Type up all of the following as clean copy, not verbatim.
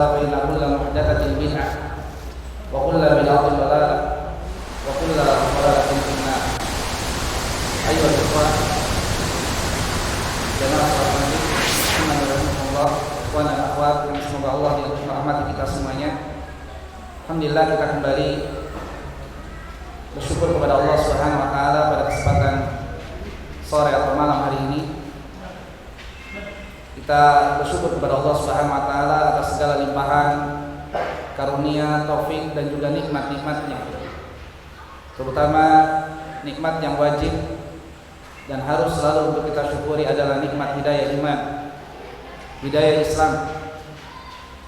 فإن كل محدثة بدعة وكل بدعة ضلالة وكل ضلالة في النار. أيها الإخوة jamaah rahimakumullah wa akhwat yang semoga Allah dirahmati kita semuanya. Alhamdulillah kita kembali bersyukur kepada Allah Subhanahu wa taala pada kesempatan sore atau malam hari ini. Kita bersyukur kepada Allah Subhanahu wa taala atas segala limpahan karunia, taufik dan juga nikmat-nikmatnya. Terutama nikmat yang wajib dan harus selalu untuk kita syukuri adalah nikmat hidayah iman, hidayah Islam.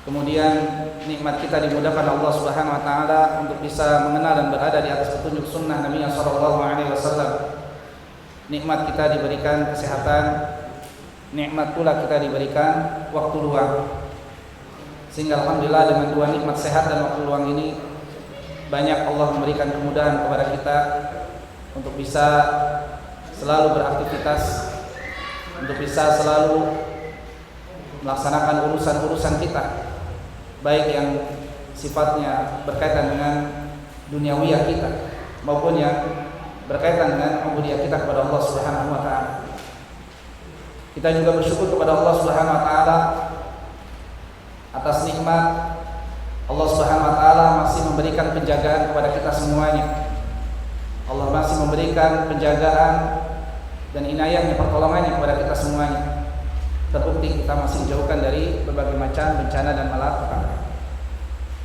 Kemudian nikmat kita dimudahkan Allah Subhanahu wa taala untuk bisa mengenal dan berada di atas petunjuk sunnah Nabi sallallahu alaihi wasallam. Nikmat kita diberikan kesehatan, nikmat pula kita diberikan waktu luang. Sehingga alhamdulillah dengan dua nikmat sehat dan waktu luang ini banyak Allah memberikan kemudahan kepada kita untuk bisa selalu beraktivitas, untuk bisa selalu melaksanakan urusan-urusan kita, baik yang sifatnya berkaitan dengan duniawiyah kita maupun yang berkaitan dengan ubudiyah kita kepada Allah Subhanahu wa taala. Kita juga bersyukur kepada Allah Subhanahu wa taala atas nikmat Allah Subhanahu wa taala masih memberikan penjagaan kepada kita semuanya. Allah masih memberikan penjagaan dan inayahnya, pertolongannya kepada kita semuanya. Terbukti kita masih dijauhkan dari berbagai macam bencana dan malapetaka.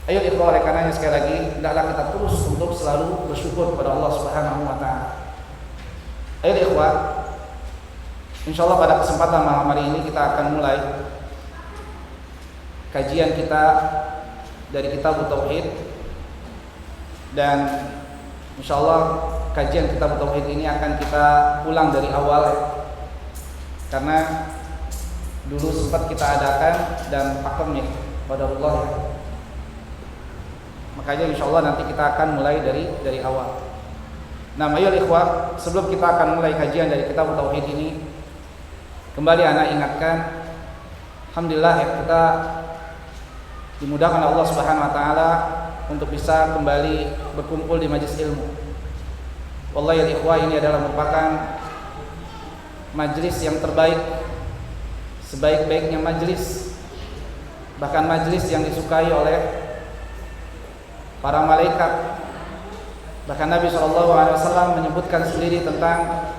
Ayo ikhwah, oleh karenanya sekali lagi hendaklah kita terus untuk selalu bersyukur kepada Allah Subhanahu wa taala. Ayo ikhwah, insyaallah pada kesempatan malam hari ini kita akan mulai kajian kita dari kitab Tauhid, dan insyaallah kajian kitab Tauhid ini akan kita ulang dari awal, karena dulu sempat kita adakan dan pakemnya pada Allah. Makanya insyaallah nanti kita akan mulai dari awal. Nah, ayo ikhwah, sebelum kita akan mulai kajian dari kitab Tauhid ini, kembali anak ingatkan, alhamdulillah ya, kita dimudahkan Allah Subhanahu wa taala untuk bisa kembali berkumpul di majelis ilmu. Wallahi ya ikhwah, ini adalah merupakan majelis yang terbaik, sebaik-baiknya majelis, bahkan majelis yang disukai oleh para malaikat. Bahkan Nabi SAW menyebutkan sendiri tentang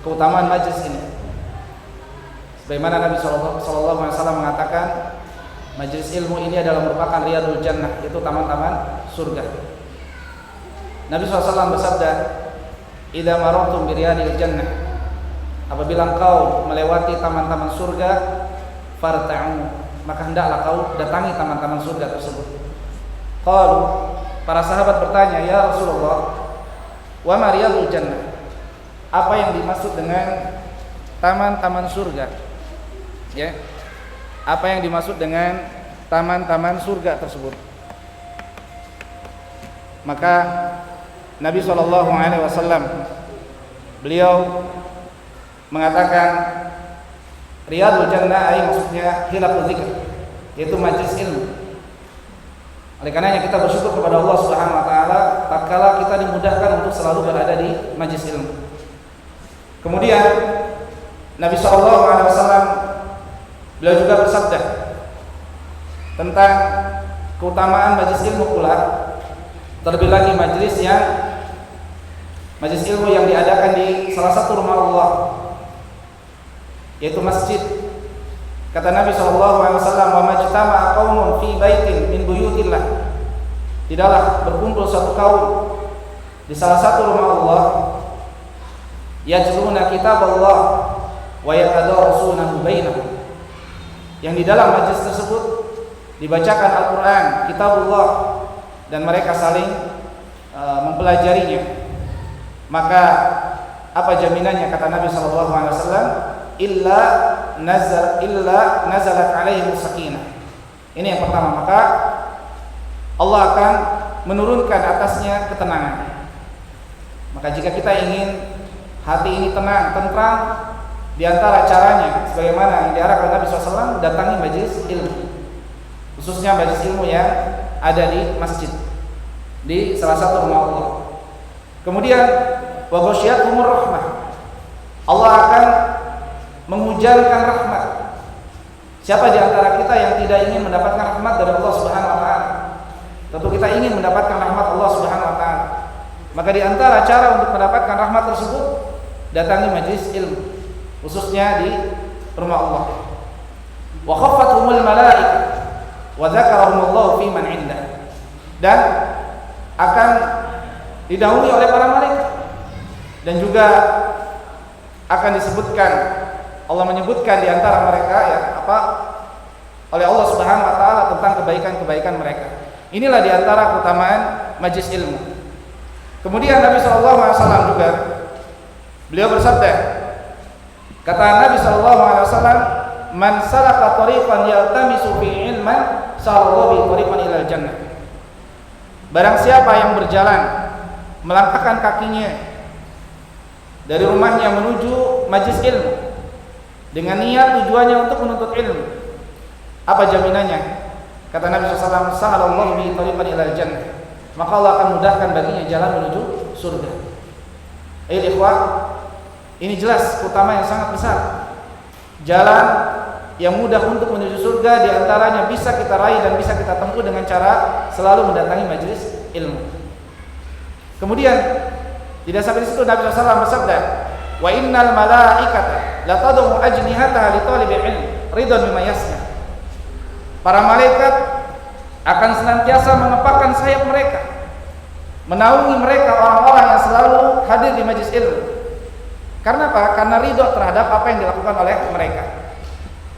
keutamaan majelis ini. Sebagaimana Nabi SAW mengatakan, majelis ilmu ini adalah merupakan riyadul jannah, yaitu taman-taman surga. Nabi SAW bersabda, "Idza marartum bi riyadil jannah," apabila engkau melewati taman-taman surga, farta'u, maka hendaklah kau datangi taman-taman surga tersebut. Qalu, para sahabat bertanya, "Ya Rasulullah, wa ma riyadul jannah?" Apa yang dimaksud dengan taman-taman surga? Ya. Apa yang dimaksud dengan taman-taman surga tersebut? Maka Nabi SAW beliau mengatakan, riyadul jannah ay maksudnya hilaqul dzikr, yaitu majelis ilmu. Oleh karenanya kita bersyukur kepada Allah Subhanahu wa taala tatkala kita dimudahkan untuk selalu berada di majelis ilmu. Kemudian Nabi SAW beliau juga bersabda tentang keutamaan majelis ilmu pula, terlebih lagi majelis ilmu yang diadakan di salah satu rumah Allah, yaitu masjid. Kata Nabi SAW, "Wa majtama'a qaumun fi baitin min buyutillah." Tidaklah berkumpul satu kaum di salah satu rumah Allah, yajluna kitab Allah wa yatadarasunahu bainahum, yang di dalam majlis tersebut dibacakan Al-Quran, kitabullah, dan mereka saling mempelajarinya. Maka apa jaminannya? Kata Nabi SAW, illa nazalat alaihim sakinah. Ini yang pertama, maka Allah akan menurunkan atasnya ketenangan. Maka jika kita ingin hati ini tenang, tentram, di antara caranya sebagaimana yang diarahkan Nabi SAW, datangi majelis ilmu. khususnya majelis ilmu yang ada di masjid, di salah satu rumah Allah. Kemudian wa ghasyiyatuhumur rahmah, Allah akan menghujankan rahmat. Siapa di antara kita yang tidak ingin mendapatkan rahmat dari Allah Subhanahu wa taala? Tentu kita ingin mendapatkan rahmat Allah Subhanahu wa taala. Maka di antara cara untuk mendapatkan rahmat tersebut, datangi majelis ilmu, khususnya di rumah Allah. Wa khaffathumul malaikah wa dzakarahumullahu fi man 'indah, dan akan didahului oleh para malaikat, dan juga akan disebutkan, Allah menyebutkan di antara mereka oleh Allah Subhanahu wa taala tentang kebaikan-kebaikan mereka. Inilah di antara keutamaan majelis ilmu. Kemudian Nabi SAW juga, beliau bersabda, kata Nabi SAW, man salaka tariqan yaltamisu fi ilman sallallahu bi tariqan ilal jannah. Barang siapa yang berjalan, melangkahkan kakinya dari rumahnya menuju majelis ilmu dengan niat tujuannya untuk menuntut ilmu, apa jaminannya? Kata Nabi SAW, sahalallahu bi tariqan ilal jannah, maka Allah akan mudahkan baginya jalan menuju surga. Ayo ikhwah, ini jelas utama yang sangat besar. Jalan yang mudah untuk menuju surga diantaranya bisa kita raih dan bisa kita tempuh dengan cara selalu mendatangi majelis ilmu. Kemudian tidak sampai di situ, Nabi SAW bersabda, wa innal malaikata la tad'u ajnihataha li talibil ilm ridwan bima yasna. Para malaikat akan senantiasa mengepakkan sayap mereka, menaungi mereka orang-orang yang selalu hadir di majelis ilmu. Karena apa? Karena ridho terhadap apa yang dilakukan oleh mereka.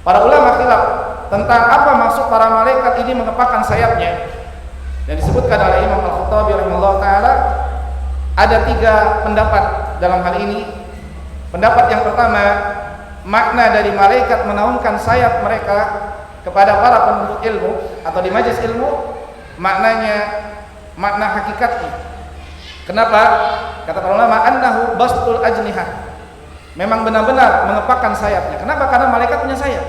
Para ulama khilaf tentang apa maksud para malaikat ini mengepakkan sayapnya. Dan disebutkan oleh Imam Al-Khattabi rahimahullah ta'ala, ada 3 pendapat dalam hal ini. Pendapat yang pertama, makna dari malaikat menaungkan sayap mereka kepada para penuntut ilmu atau di majelis ilmu, maknanya makna hakikatnya. Kenapa? Kata para ulama, annahu bastul ajnihah, memang benar-benar mengepakkan sayapnya. Kenapa? Karena malaikat punya sayap.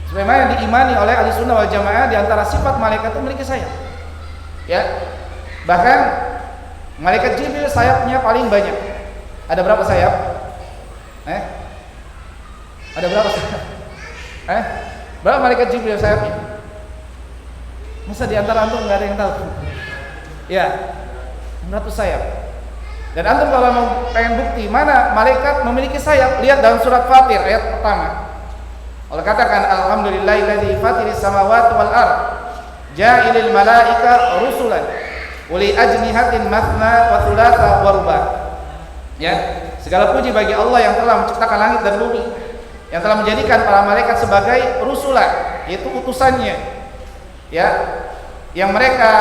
Sebagaimana diimani oleh ahli sunnah wal jamaah, di antara sifat malaikat itu memiliki sayap. Ya, bahkan malaikat Jibril sayapnya paling banyak. Ada berapa sayap? Ada berapa sayap? Berapa malaikat Jibril sayapnya? Masa di antara antum nggak ada yang tahu? Ya, 100 sayap. Dan antum kalau mau pengen bukti mana malaikat memiliki sayap, lihat dalam surat Fatir ayat pertama. Allah katakan, alhamdulillahilladzi fatiris samawati wal ard ja'ilil malaika rusulan uli ajnihatin mathna wa thulatha wa ruba'. Ya, segala puji bagi Allah yang telah menciptakan langit dan bumi, yang telah menjadikan para malaikat sebagai rusulan, yaitu utusannya. Ya, yang mereka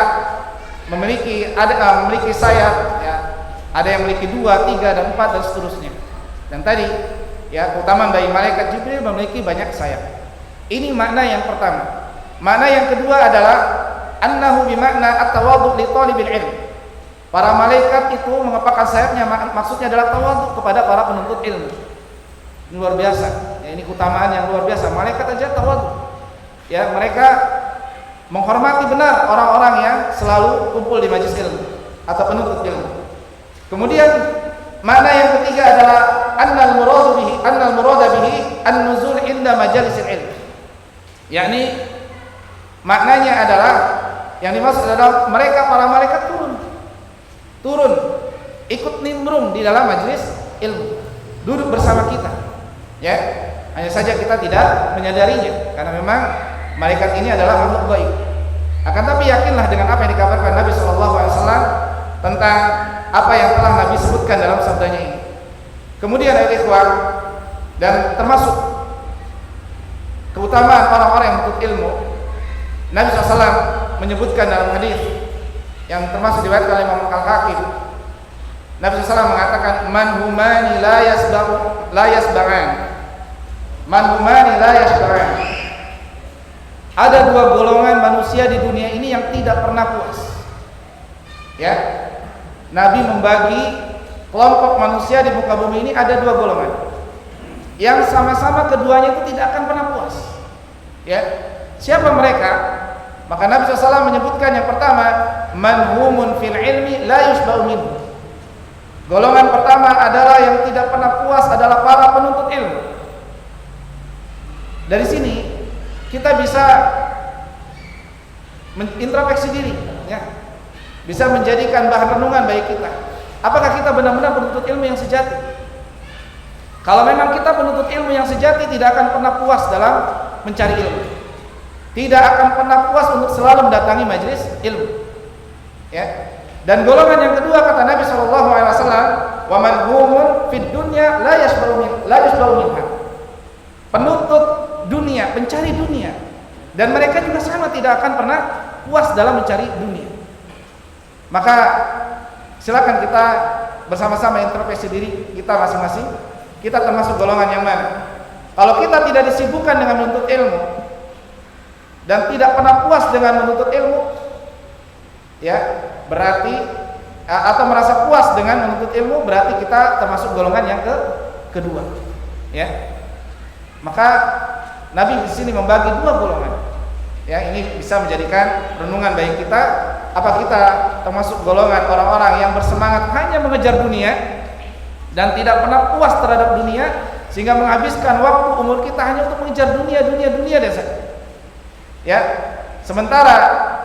memiliki sayap, ya. Ada yang memiliki 2, 3, dan 4 dan seterusnya. Dan tadi, ya, keutamaan dari malaikat Jibril memiliki banyak sayap. Ini makna yang pertama. Makna yang kedua adalah annahu bimakna at-tawadhu li talibil ilm. Para malaikat itu mengepakkan sayapnya, maksudnya adalah tawadhu kepada para penuntut ilmu. Ini luar biasa. Ya, ini keutamaan yang luar biasa. Malaikat aja tawadhu. Ya, mereka menghormati benar orang-orang yang selalu kumpul di majelis ilmu atau penuntut ilmu. Kemudian makna yang ketiga adalah annal murada bihi an-nuzul inda majalisil ilm. Yakni maknanya adalah, yang dimaksud adalah mereka para malaikat turun ikut nimbrung di dalam majelis ilmu, duduk bersama kita. Ya, hanya saja kita tidak menyadarinya karena memang malaikat ini adalah makhluk gaib. Akan tapi yakinlah dengan apa yang dikabarkan Nabi SAW tentang apa yang telah Nabi sebutkan dalam sabdanya ini. Kemudian ayat ikhwan, dan termasuk keutamaan orang-orang yang menuntut ilmu, Nabi SAW menyebutkan dalam hadis yang termasuk diriwayatkan oleh Imam Al-Hakim. Nabi SAW mengatakan, man humani la yasba'an. Man humani la yasba'an. Ada 2 golongan manusia di dunia ini yang tidak pernah puas. Ya, Nabi membagi kelompok manusia di muka bumi ini ada 2 golongan yang sama-sama keduanya itu tidak akan pernah puas. Ya, Siapa mereka? Maka Nabi SAW menyebutkan yang pertama, manhumun fil ilmi la yushba'u minhu. Golongan pertama adalah yang tidak pernah puas adalah para penuntut ilmu. Dari sini kita bisa introspeksi diri, ya. Bisa menjadikan bahan renungan bagi kita. Apakah kita benar-benar penuntut ilmu yang sejati? Kalau memang kita penuntut ilmu yang sejati, tidak akan pernah puas dalam mencari ilmu. Tidak akan pernah puas untuk selalu mendatangi majelis ilmu. Ya. Dan golongan yang kedua kata Nabi SAW, wa man humun fid dunya la yashba'u minha. Penuntut dunia, pencari dunia. Dan mereka juga sama tidak akan pernah puas dalam mencari dunia. Maka silakan kita bersama-sama introspeksi diri kita masing-masing. Kita termasuk golongan yang mana? Kalau kita tidak disibukkan dengan menuntut ilmu dan tidak pernah puas dengan menuntut ilmu, ya, berarti atau merasa puas dengan menuntut ilmu, berarti kita termasuk golongan yang kedua, ya. Maka Nabi di sini membagi dua golongan. Ya, ini bisa menjadikan renungan bagi kita. Apa kita termasuk golongan orang-orang yang bersemangat hanya mengejar dunia dan tidak pernah puas terhadap dunia, sehingga menghabiskan waktu umur kita hanya untuk mengejar dunia dan saja. Ya. Sementara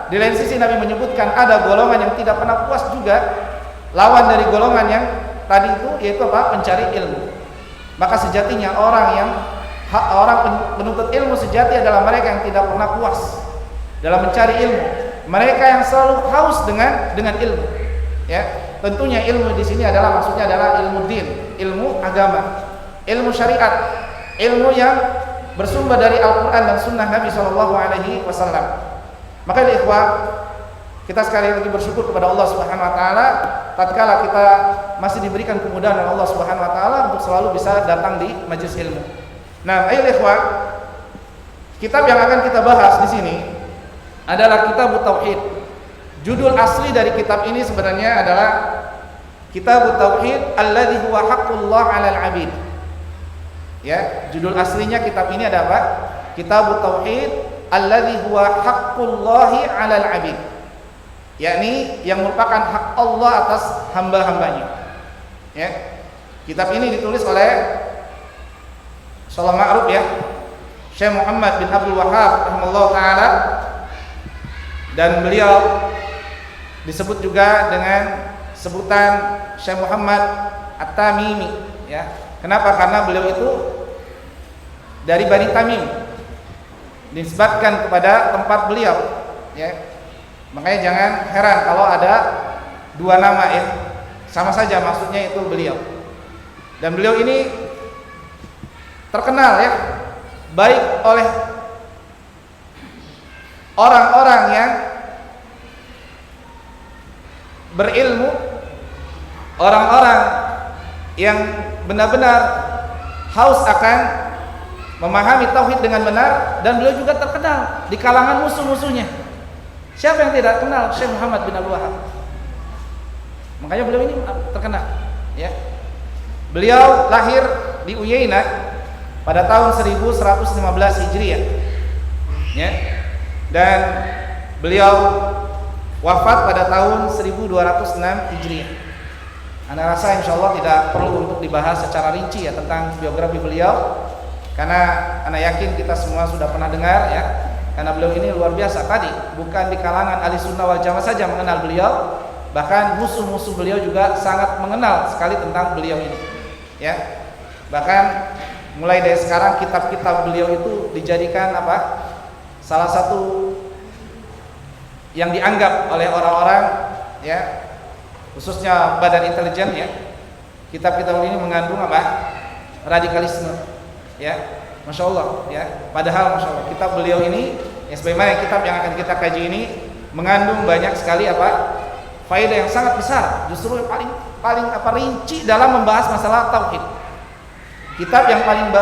di lain sisi Nabi menyebutkan ada golongan yang tidak pernah puas juga, lawan dari golongan yang tadi itu, yaitu apa? Pencari ilmu. Maka sejatinya orang penuntut ilmu sejati adalah mereka yang tidak pernah puas dalam mencari ilmu. Mereka yang selalu haus dengan ilmu. Ya, tentunya ilmu di sini maksudnya adalah ilmu din, ilmu agama, ilmu syariat, ilmu yang bersumber dari Al-Qur'an dan Sunnah Nabi SAW. Maka ikhwah, kita sekali lagi bersyukur kepada Allah Subhanahu Wa Taala tatkala kita masih diberikan kemudahan oleh Allah Subhanahu Wa Taala untuk selalu bisa datang di majelis ilmu. Nah, ayo ikhwah, kitab yang akan kita bahas di sini adalah Kitab Tauhid. Judul asli dari kitab ini sebenarnya adalah Kitab Tauhid alladzi huwa haqqullah 'alal 'abid. Ya, judul aslinya kitab ini ada apa? Kitab Tauhid alladzi huwa haqqullahi 'alal 'abid. Yakni yang merupakan hak Allah atas hamba-hambanya. Ya. Kitab ini ditulis oleh Salah ma'ruf, ya, Syekh Muhammad bin Abdul Wahhab rahimahullah ta'ala, dan beliau disebut juga dengan sebutan Syekh Muhammad At-Tamimi, ya. Kenapa? Karena beliau itu dari Bani Tamim, disebutkan kepada tempat beliau, ya. Makanya jangan heran kalau ada dua nama, ya, sama saja maksudnya itu beliau. Dan beliau ini terkenal, ya, baik oleh orang-orang yang berilmu, orang-orang yang benar-benar haus akan memahami tauhid dengan benar, dan beliau juga terkenal di kalangan musuh-musuhnya. Siapa yang tidak kenal Syekh Muhammad bin Abdul Wahhab? Makanya beliau ini terkenal, ya. Beliau lahir di Uyainah pada tahun 1115 Hijriah, ya. Dan beliau wafat pada tahun 1206 Hijriah. Anda rasa insyaallah tidak perlu untuk dibahas secara rinci, ya, tentang biografi beliau, karena Anda yakin kita semua sudah pernah dengar, ya. Karena beliau ini luar biasa. Tadi bukan di kalangan ahli sunnah wal jamaah saja mengenal beliau, bahkan musuh-musuh beliau juga sangat mengenal sekali tentang beliau ini, ya. Bahkan mulai dari sekarang kitab-kitab beliau itu dijadikan apa? Salah satu yang dianggap oleh orang-orang, ya, khususnya badan intelijen, ya. Kitab-kitab ini mengandung apa? Radikalisme, ya. Masya Allah, ya. Padahal Masya Allah, kitab beliau ini, ya, sebagaimana kitab yang akan kita kaji ini, mengandung banyak sekali apa? Faedah yang sangat besar. Justru yang paling rinci dalam membahas masalah tauhid. Kitab yang paling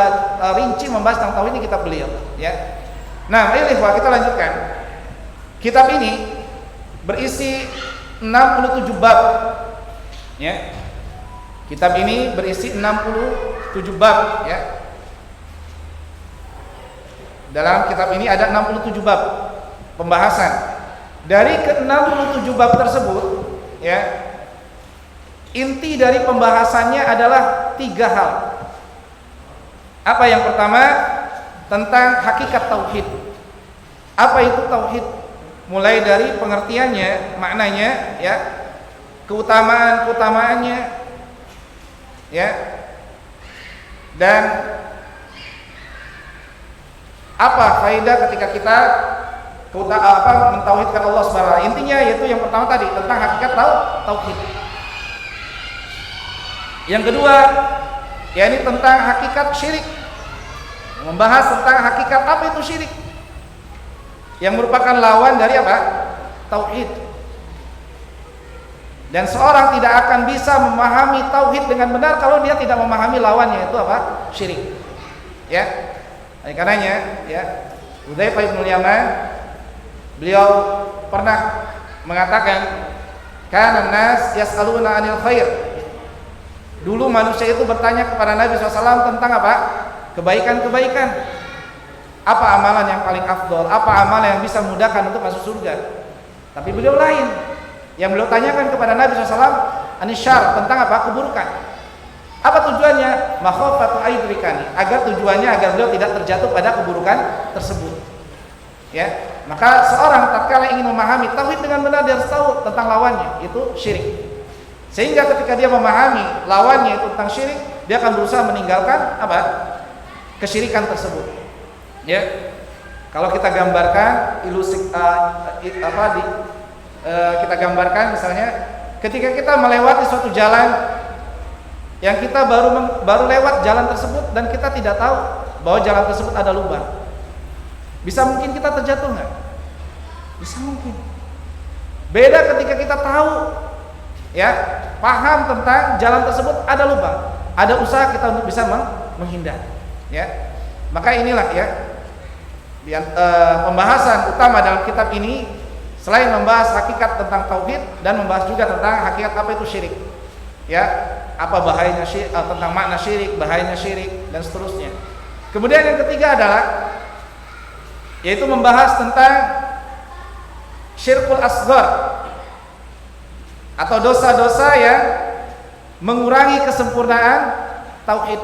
rinci membahas tentang tauhid ini kitab beliau, ya. Nah, ayo ikhwah, kita lanjutkan. Kitab ini berisi 67 bab, ya. Kitab ini berisi 67 bab, ya. Dalam kitab ini ada 67 bab pembahasan. Dari ke-67 bab tersebut, ya, inti dari pembahasannya adalah 3 hal. Apa yang pertama? Tentang hakikat tauhid. Apa itu tauhid? Mulai dari pengertiannya, maknanya, ya, keutamaannya, ya, dan apa faedah ketika kita mentauhidkan Allah Subhanahu. Intinya yaitu yang pertama tadi tentang hakikat tauhid. Yang kedua, yakni tentang hakikat syirik. Membahas tentang hakikat apa itu syirik, yang merupakan lawan dari apa? Tauhid. Dan seorang tidak akan bisa memahami tauhid dengan benar kalau dia tidak memahami lawannya, itu apa? Syirik. Ya. Oleh karenanya, ya, Hudzaifah bin Yaman beliau pernah mengatakan, kana nas yas'aluna 'anil khair. Dulu manusia itu bertanya kepada Nabi SAW tentang apa? Kebaikan-kebaikan. Apa amalan yang paling afdol? Apa amalan yang bisa memudahkan untuk masuk surga? Tapi beliau lain. Yang beliau tanyakan kepada Nabi SAW, anisyar, tentang apa? Keburukan. Apa tujuannya? Makhafatu aidrikani, agar tujuannya agar beliau tidak terjatuh pada keburukan tersebut. Ya, maka seorang tatkala ingin memahami tauhid dengan benar, dia harus tahu tentang lawannya, itu syirik. Sehingga ketika dia memahami lawannya itu tentang syirik, dia akan berusaha meninggalkan apa? Kesyirikan tersebut. Ya. Kalau kita gambarkan kita gambarkan misalnya ketika kita melewati suatu jalan yang kita baru lewat jalan tersebut dan kita tidak tahu bahwa jalan tersebut ada lubang. Bisa mungkin kita terjatuh nggak? Bisa mungkin. Beda ketika kita tahu, ya, paham tentang jalan tersebut ada lubang, ada usaha kita untuk bisa menghindar. Ya, maka inilah, ya, pembahasan utama dalam kitab ini, selain membahas hakikat tentang tauhid dan membahas juga tentang hakikat apa itu syirik. Ya, apa bahayanya syirik, tentang makna syirik, bahayanya syirik, dan seterusnya. Kemudian yang ketiga adalah yaitu membahas tentang syirkul asghar atau dosa-dosa yang mengurangi kesempurnaan tauhid.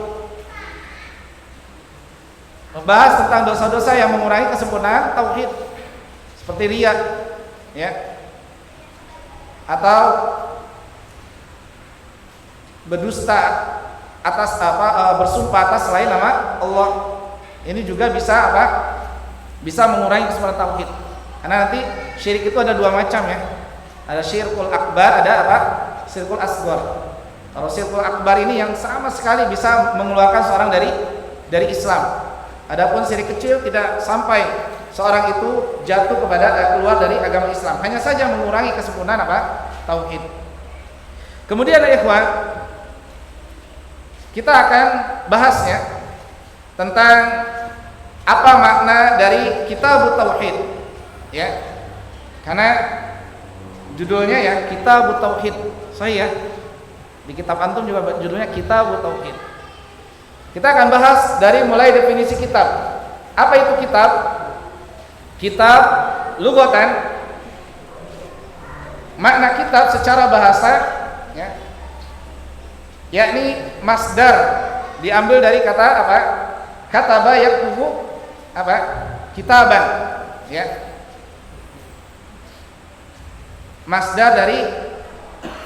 Membahas tentang dosa-dosa yang mengurangi kesempurnaan tauhid, seperti riya, ya, atau berdusta atas bersumpah atas selain nama Allah. Ini juga bisa bisa mengurangi kesempurnaan tauhid. Karena nanti syirik itu ada 2 macam, ya. Ada syirkul akbar, ada syirkul asghar. Kalau syirkul akbar ini yang sama sekali bisa mengeluarkan seorang dari Islam. Adapun syirik kecil tidak sampai seorang itu jatuh kepada keluar dari agama Islam, hanya saja mengurangi kesempurnaan tauhid. Kemudian, ikhwan, kita akan bahasnya tentang apa makna dari Kitabut Tauhid, ya. Karena judulnya, ya, Kitabut Tauhid. Saya di kitab antum juga judulnya Kitabut Tauhid. Kita akan bahas dari mulai definisi kitab. Apa itu kitab? Kitab lughatan, makna kitab secara bahasa, ya, yakni masdar, diambil dari kata apa? Kataba yaktubu kitaban, ya. Masdar dari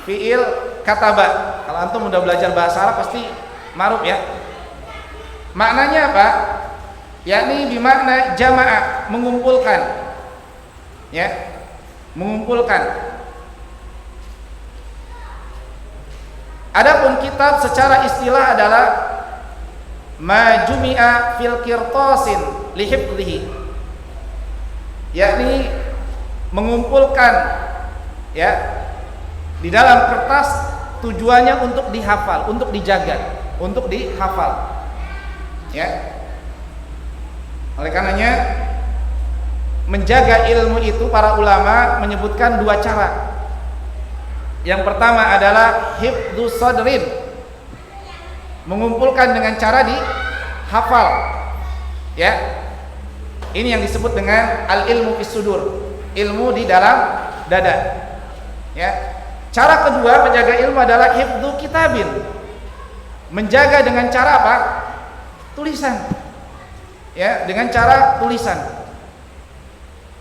fiil kataba. Kalau antum udah belajar bahasa Arab pasti maruf, ya. Maknanya apa? Yakni bimakna jamaah, mengumpulkan, ya, mengumpulkan. Adapun kitab secara istilah adalah majumi'a fil qirtasin li hifdhihi, yakni mengumpulkan, ya, di dalam kertas, tujuannya untuk dihafal, untuk dijaga, untuk dihafal, ya. Oleh karenanya menjaga ilmu itu para ulama menyebutkan 2 cara. Yang pertama adalah hifdzus sadrin, mengumpulkan dengan cara dihafal, ya. Ini yang disebut dengan al-ilmu fis sudur, ilmu di dalam dada. Ya. Cara kedua menjaga ilmu adalah hifdzu kitabin. Menjaga dengan cara apa? Tulisan. Ya, dengan cara tulisan.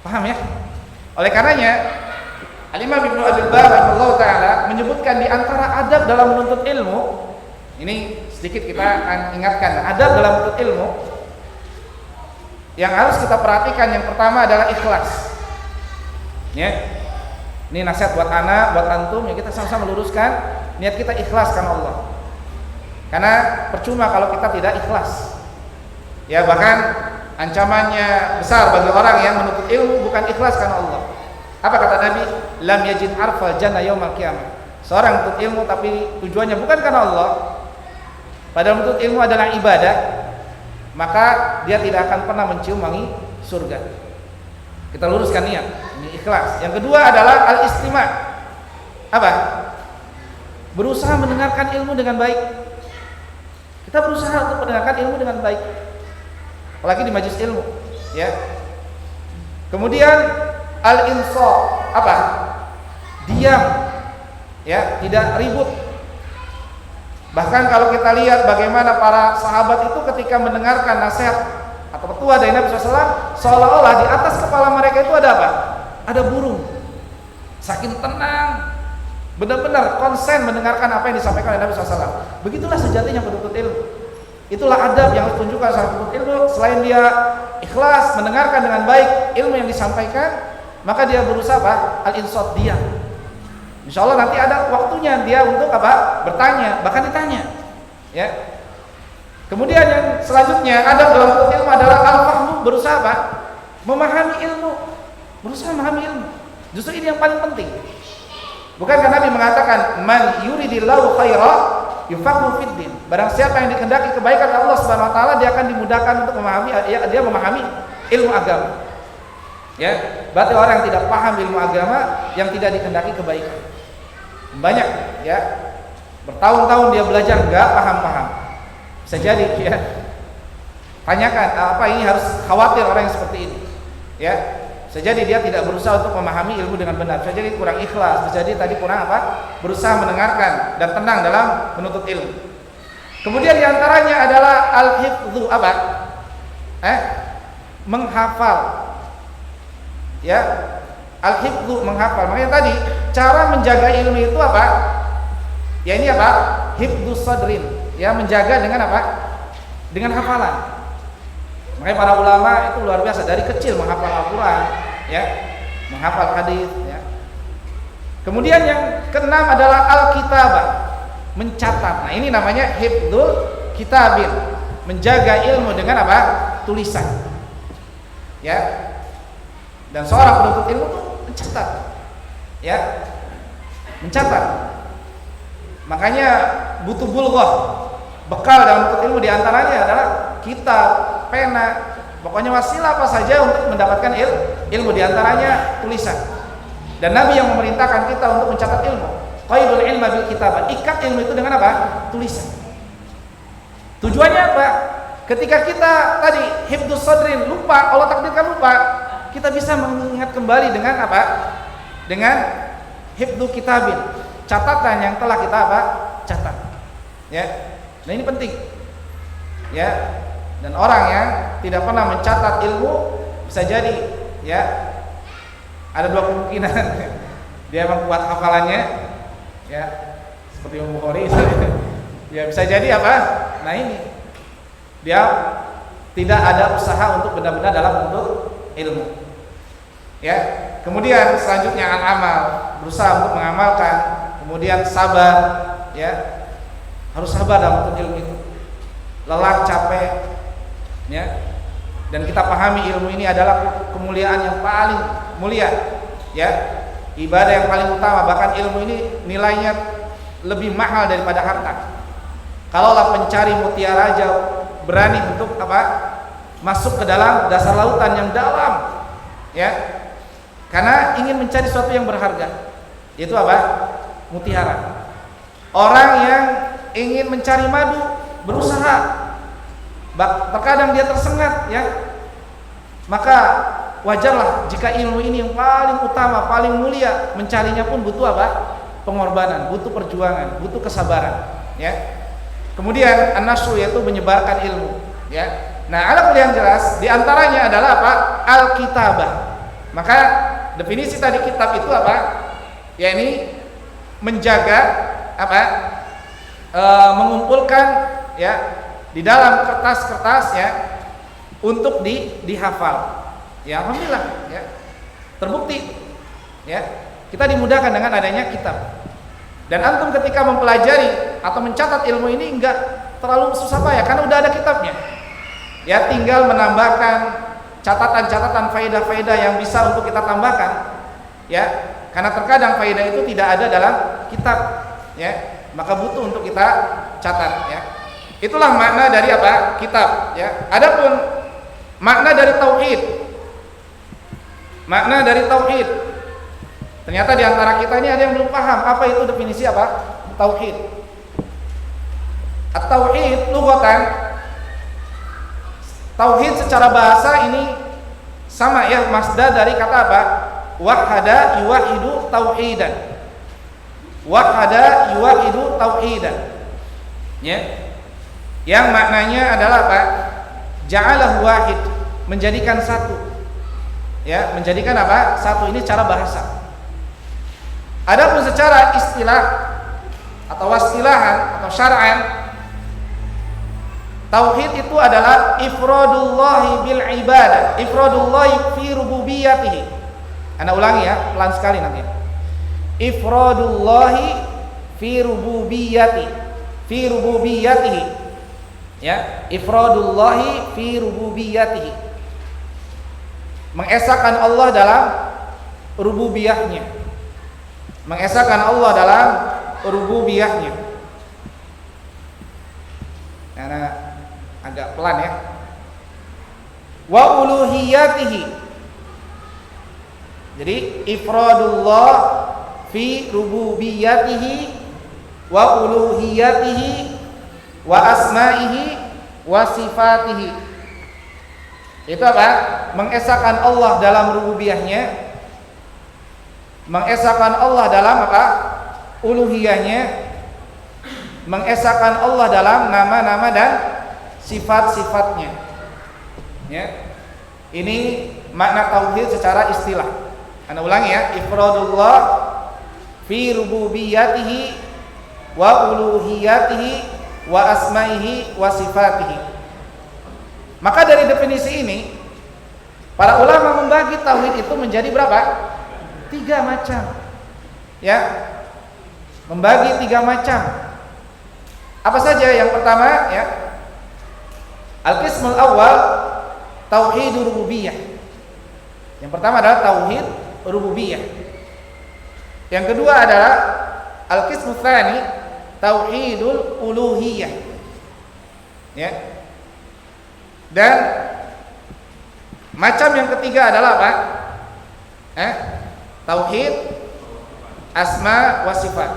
Paham ya? Oleh karenanya Al-Imam Ibnu Abdul Bar rahimahullah taala menyebutkan di antara adab dalam menuntut ilmu, ini sedikit kita akan ingatkan, adab dalam menuntut ilmu yang harus kita perhatikan yang pertama adalah ikhlas. Ya. Ini nasihat buat anak, buat antum, ya kita sama-sama luruskan niat kita ikhlas karena Allah. Karena percuma kalau kita tidak ikhlas. Ya, bahkan ancamannya besar bagi orang yang menuntut ilmu bukan ikhlas karena Allah. Apa kata Nabi? Lam yajid arfal jannah yaumal qiyamah. Seorang menuntut ilmu tapi tujuannya bukan karena Allah, padahal menuntut ilmu adalah ibadah, maka dia tidak akan pernah mencium wangi surga. Kita luruskan niat, ini ikhlas. Yang kedua adalah al-istima'. Apa? Berusaha mendengarkan ilmu dengan baik. Kita berusaha untuk mendengarkan ilmu dengan baik, apalagi di majelis ilmu, ya. Kemudian al-insaf, apa? Diam, ya, tidak ribut. Bahkan kalau kita lihat bagaimana para sahabat itu ketika mendengarkan nasihat atau petua dari Nabi SAW, seolah-olah di atas kepala mereka itu ada apa? Ada burung. Saking tenang, benar-benar konsen mendengarkan apa yang disampaikan oleh Nabi SAW. Begitulah sejatinya penuntut ilmu. Itulah adab yang ditunjukkan saat penuntut ilmu. Selain dia ikhlas mendengarkan dengan baik ilmu yang disampaikan, maka dia berusaha apa? Al-insaf, diam. Insya Allah nanti ada waktunya dia untuk apa? Bertanya, bahkan ditanya. Ya. Kemudian yang selanjutnya adab dalam menuntut ilmu adalah al-fahmu, berusaha apa? Memahami ilmu, berusaha memahami ilmu. Justru ini yang paling penting. Bukankah Nabi mengatakan man yuridillahu khaira yufaqihu fid din. Barang siapa yang dikehendaki kebaikan Allah Subhanahu wa taala, dia akan dimudahkan untuk memahami, dia memahami ilmu agama. Ya, berarti orang yang tidak paham ilmu agama yang tidak dikehendaki kebaikan. Banyak, ya. Bertahun-tahun dia belajar enggak paham-paham. Bisa jadi, ya. Tanyakan apa ini, harus khawatir orang yang seperti ini. Ya. Bisa jadi dia tidak berusaha untuk memahami ilmu dengan benar. Bisa jadi kurang ikhlas, bisa jadi tadi kurang apa? Berusaha mendengarkan dan tenang dalam menuntut ilmu. Kemudian diantaranya adalah al-hifdzu, apa? Menghafal. Ya, al-hifdzu, menghafal. Makanya tadi cara menjaga ilmu itu apa? Ya ini apa? Hifdzus sadrin. Ya, menjaga dengan apa? Dengan hafalan. Makanya para ulama itu luar biasa, dari kecil menghafal Al-Quran, ya, menghafal hadis, ya. Kemudian yang keenam adalah al-kitabah, mencatat. Nah, ini namanya hifdzul kitabin, menjaga ilmu dengan apa? Tulisan. Ya. Dan seorang penuntut ilmu itu mencatat. Ya. Mencatat. Makanya butuh bulghah. Bekal dalam menuntut ilmu diantaranya adalah kitab, pena, pokoknya wasilah apa saja untuk mendapatkan ilmu, diantaranya tulisan. Dan Nabi yang memerintahkan kita untuk mencatat ilmu. Qaidul ilma bil kitabah, ikat ilmu itu dengan apa? Tulisan. Tujuannya apa? Ketika kita tadi hifdzus sadrin, lupa, Allah takdirkan lupa, kita bisa mengingat kembali dengan apa? Dengan hifdzu kitabin, catatan yang telah kita apa? Catat. Ya. Nah, ini penting. Ya. Dan orang yang tidak pernah mencatat ilmu bisa jadi, ya, ada dua kemungkinan. Dia memang kuat hafalannya, ya, seperti Imam Bukhari. Ya, bisa jadi apa? Nah, ini dia tidak ada usaha untuk benar-benar dalam menuntut ilmu. Ya. Kemudian selanjutnya al-amal, berusaha untuk mengamalkan. Kemudian sabar, ya. Harus sabar dalam menuntut ilmu itu. Lelah, capek, ya. Dan kita pahami ilmu ini adalah kemuliaan yang paling mulia, ya. Ibadah yang paling utama, bahkan ilmu ini nilainya lebih mahal daripada harta. Kalaulah pencari mutiara aja berani untuk apa? Masuk ke dalam dasar lautan yang dalam, ya. Karena ingin mencari sesuatu yang berharga. Itu apa? Mutiara. Orang yang ingin mencari madu berusaha, terkadang dia tersengat, ya, Maka wajarlah jika ilmu ini yang paling utama, paling mulia, mencarinya pun butuh apa? Pengorbanan, butuh perjuangan, butuh kesabaran, ya. Kemudian an-nasru yaitu menyebarkan ilmu, ya. Nah, ala kulli yang jelas di antaranya adalah apa? Al-kitabah. Maka definisi tadi kitab itu apa? Ya ini menjaga apa? Mengumpulkan ya di dalam kertas-kertas ya untuk dihafal. Ya alhamdulillah ya. Terbukti ya. Kita dimudahkan dengan adanya kitab. Dan antum ketika mempelajari atau mencatat ilmu ini enggak terlalu susah payah karena udah ada kitabnya. Ya tinggal menambahkan catatan-catatan faedah-faedah yang bisa untuk kita tambahkan. Ya, karena terkadang faedah itu tidak ada dalam kitab, ya. Maka butuh untuk kita catat, ya. Itulah makna dari apa? Kitab, ya. Adapun makna dari tauhid. Makna dari tauhid. Ternyata di antara kita ini ada yang belum paham apa itu definisi apa? Tauhid. At-tauhid lughatan, tauhid secara bahasa ini sama ya, masdar dari kata apa? Wahada yuwahidu tauhidan. Wahada yuwahidu tauhidan. Ya. Yang maknanya adalah apa? Ja'alahu wahid, menjadikan satu. Ya, menjadikan apa? Satu, ini cara bahasa. Adapun secara istilah atau wastilahan atau syar'an, tauhid itu adalah ifradullahi bil ibadah, ifradullahi fi rububiyatihi. Anda ulangi ya, pelan sekali nanti. Ifradullahi fi rububiyati, fi rububiyatihi. Ya, ifradullahi fi rububiyatihi. Mengesahkan Allah dalam rububiyahnya. Mengesahkan Allah dalam rububiyahnya. Karena agak pelan ya. Wa uluhiyatihi. Jadi ifradullah fi rububiyatihi wa uluhiyatihi wa asma'ihi wa sifatihi. Itu apa? Mengesahkan Allah dalam rububiyahnya, mengesahkan Allah dalam apa? Uluhiyahnya, mengesahkan Allah dalam nama-nama dan sifat-sifatnya. Ya. Ini makna tauhid secara istilah. Anda ulangi ya, ifradullah fi rububiyatihi wa uluhiyatihi wa asma'ihi wa sifatihi. Maka dari definisi ini, para ulama membagi tauhid itu menjadi berapa? 3 macam. Ya. Membagi 3 macam. Apa saja? Yang pertama ya, al-qismul awal tauhidur rububiyah. Yang pertama adalah tauhid rububiyah. Yang kedua adalah al-qismul tsani tauhidul uluhiyah. Ya. Dan macam yang ketiga adalah apa? Tauhid asma wa sifat.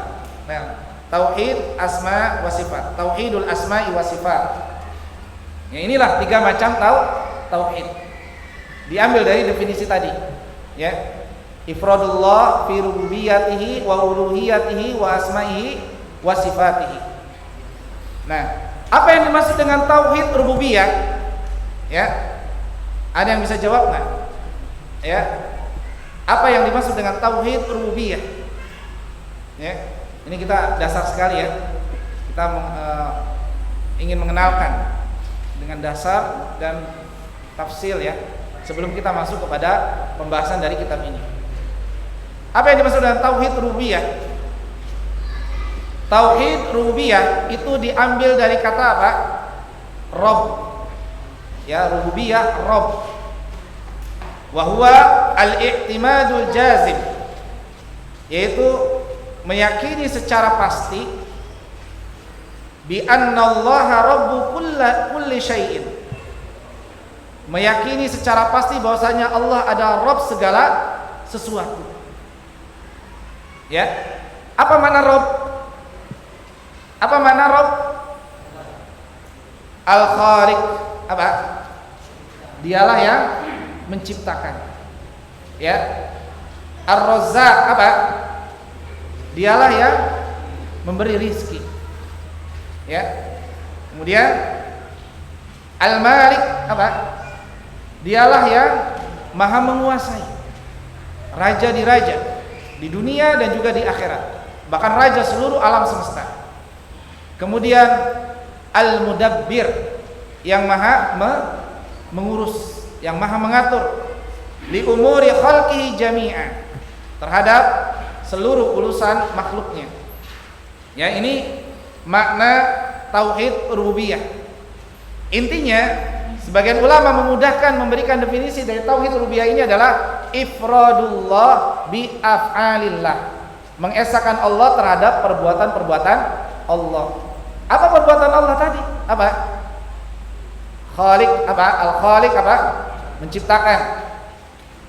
Nah, tauhid asma wa sifat, tauhidul asma'i wa sifat. Ya, inilah 3 macam tauhid. Diambil dari definisi tadi. Ya. Ifradullah fi rububiyatihi wa uluhiyatihi wa asma'ihi wa sifatihi. Nah, apa yang dimaksud dengan tauhid rububiyah? Ya. Ada yang bisa jawab enggak? Ya. Apa yang dimaksud dengan tauhid rububiyah? Ya. Ini kita dasar sekali ya. Kita ingin mengenalkan dengan dasar dan tafsil ya, sebelum kita masuk kepada pembahasan dari kitab ini. Apa yang dimaksud dengan tauhid rububiyah? Tauhid rububiyah itu diambil dari kata apa? Rabb. Ya, rububiyah Rabb. Wa huwa al-i'timadul jazim, yaitu meyakini secara pasti bi annallaha rabbu kulli syai'in. Meyakini secara pasti bahwasanya Allah adalah Rabb segala sesuatu. Ya. Apa makna Rabb? Apa makna Rabb? Al-Khaliq. Apa? Dialah yang menciptakan. Ya. Ar-Razzaq apa? Dialah yang memberi rizki. Ya. Kemudian Al-Malik apa? Dialah yang maha menguasai. Raja di raja di dunia dan juga di akhirat. Bahkan raja seluruh alam semesta. Kemudian Al-Mudabbir yang maha mengurus, yang maha mengatur li umuri khalqihi jami'an, terhadap seluruh urusan makhluknya. Ya, ini makna tauhid rububiyah. Intinya, sebagian ulama memudahkan memberikan definisi dari tauhid rububiyah ini adalah ifradullah bi af'alillah, mengesahkan Allah terhadap perbuatan-perbuatan Allah. Apa perbuatan Allah tadi? Apa? Khaliq apa? Al-Khaliq apa? Menciptakan.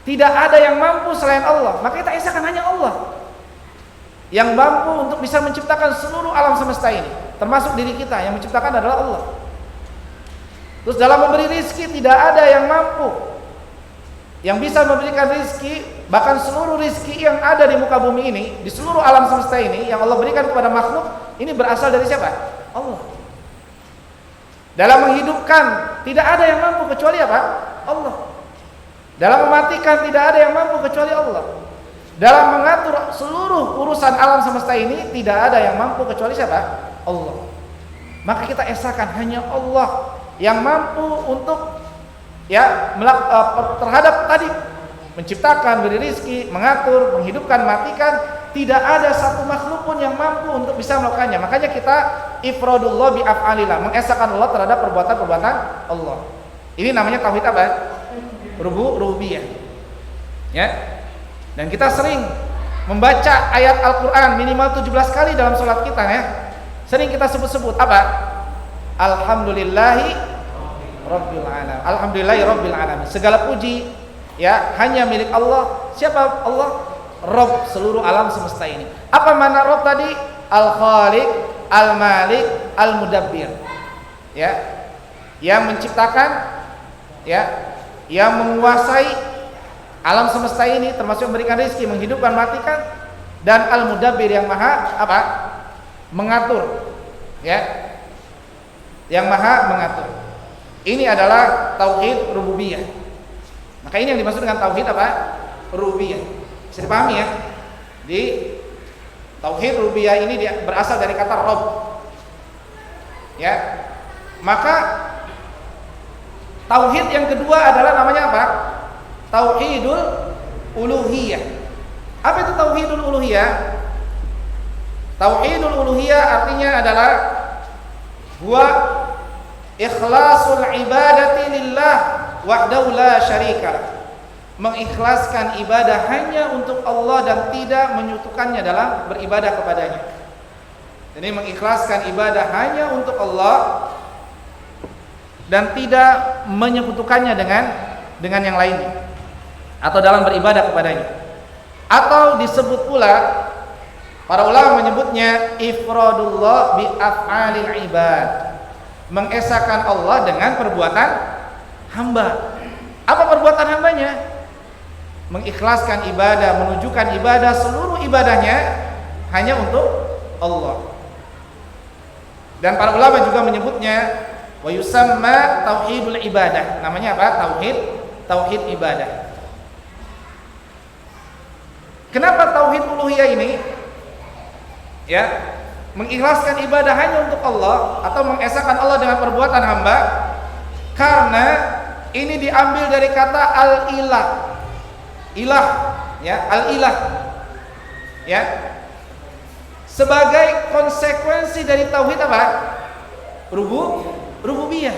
Tidak ada yang mampu selain Allah, maka kita esahkan hanya Allah yang mampu untuk bisa menciptakan seluruh alam semesta ini, termasuk diri kita. Yang menciptakan adalah Allah. Terus dalam memberi rizki tidak ada yang mampu yang bisa memberikan rizki, bahkan seluruh rizki yang ada di muka bumi ini, di seluruh alam semesta ini yang Allah berikan kepada makhluk, ini berasal dari siapa? Allah. Dalam menghidupkan tidak ada yang mampu kecuali apa? Allah. Dalam mematikan tidak ada yang mampu kecuali Allah. Dalam mengatur seluruh urusan alam semesta ini tidak ada yang mampu kecuali siapa? Allah. Maka kita esahkan hanya Allah yang mampu untuk terhadap tadi menciptakan, beri rizki, mengatur, menghidupkan, matikan. Tidak ada satu makhluk pun yang mampu untuk bisa melakukannya. Makanya kita ifradullah bi af'alillah, mengesahkan Allah terhadap perbuatan-perbuatan Allah. Ini namanya tauhid apa? Rububiyah. Ya. Dan kita sering membaca ayat Al-Qur'an minimal 17 kali dalam sholat kita, ya. Sering kita sebut-sebut apa? Alhamdulillahi Rabbil alamin. Alhamdulillahi Rabbil alamin. Segala puji ya hanya milik Allah. Siapa Allah? Rabb seluruh alam semesta ini. Apa makna Rabb tadi? Al-Khaliq, Al-Malik, Al-Mudabbir. Ya. Yang menciptakan, ya, yang menguasai alam semesta ini, termasuk memberikan rezeki, menghidupkan, matikan, dan Al-Mudabbir yang maha apa? Mengatur. Ya. Yang maha mengatur. Ini adalah tauhid rububiyah. Maka ini yang dimaksud dengan tauhid apa? Rububiyah. Bisa dipahami ya? Di tauhid rububiyah ini berasal dari kata Rabb. Ya. Maka tauhid yang kedua adalah namanya apa? Tauhidul uluhiyah. Apa itu tauhidul uluhiyah? Tauhidul uluhiyah artinya adalah huwa ikhlasul ibadati lillah wahdahu la syarika. Mengikhlaskan ibadah hanya untuk Allah dan tidak menyekutukannya dalam beribadah kepadanya. Jadi mengikhlaskan ibadah hanya untuk Allah dan tidak menyekutukannya dengan yang lainnya atau dalam beribadah kepadanya. Atau disebut pula para ulama menyebutnya ifradullah bi af'alil ibad. Mengesahkan Allah dengan perbuatan hamba. Apa perbuatan hambanya? Mengikhlaskan ibadah, menunjukkan ibadah, seluruh ibadahnya hanya untuk Allah. Dan para ulama juga menyebutnya wa yusamma tauhidul ibadah. Namanya apa? Tauhid ibadah. Kenapa tauhid uluhiyah ini? Ya, mengikhlaskan ibadah hanya untuk Allah atau mengesahkan Allah dengan perbuatan hamba, karena ini diambil dari kata al-ilah. Ilah, ya, al-ilah. Ya. Sebagai konsekuensi dari tauhid apa? Rububiyah.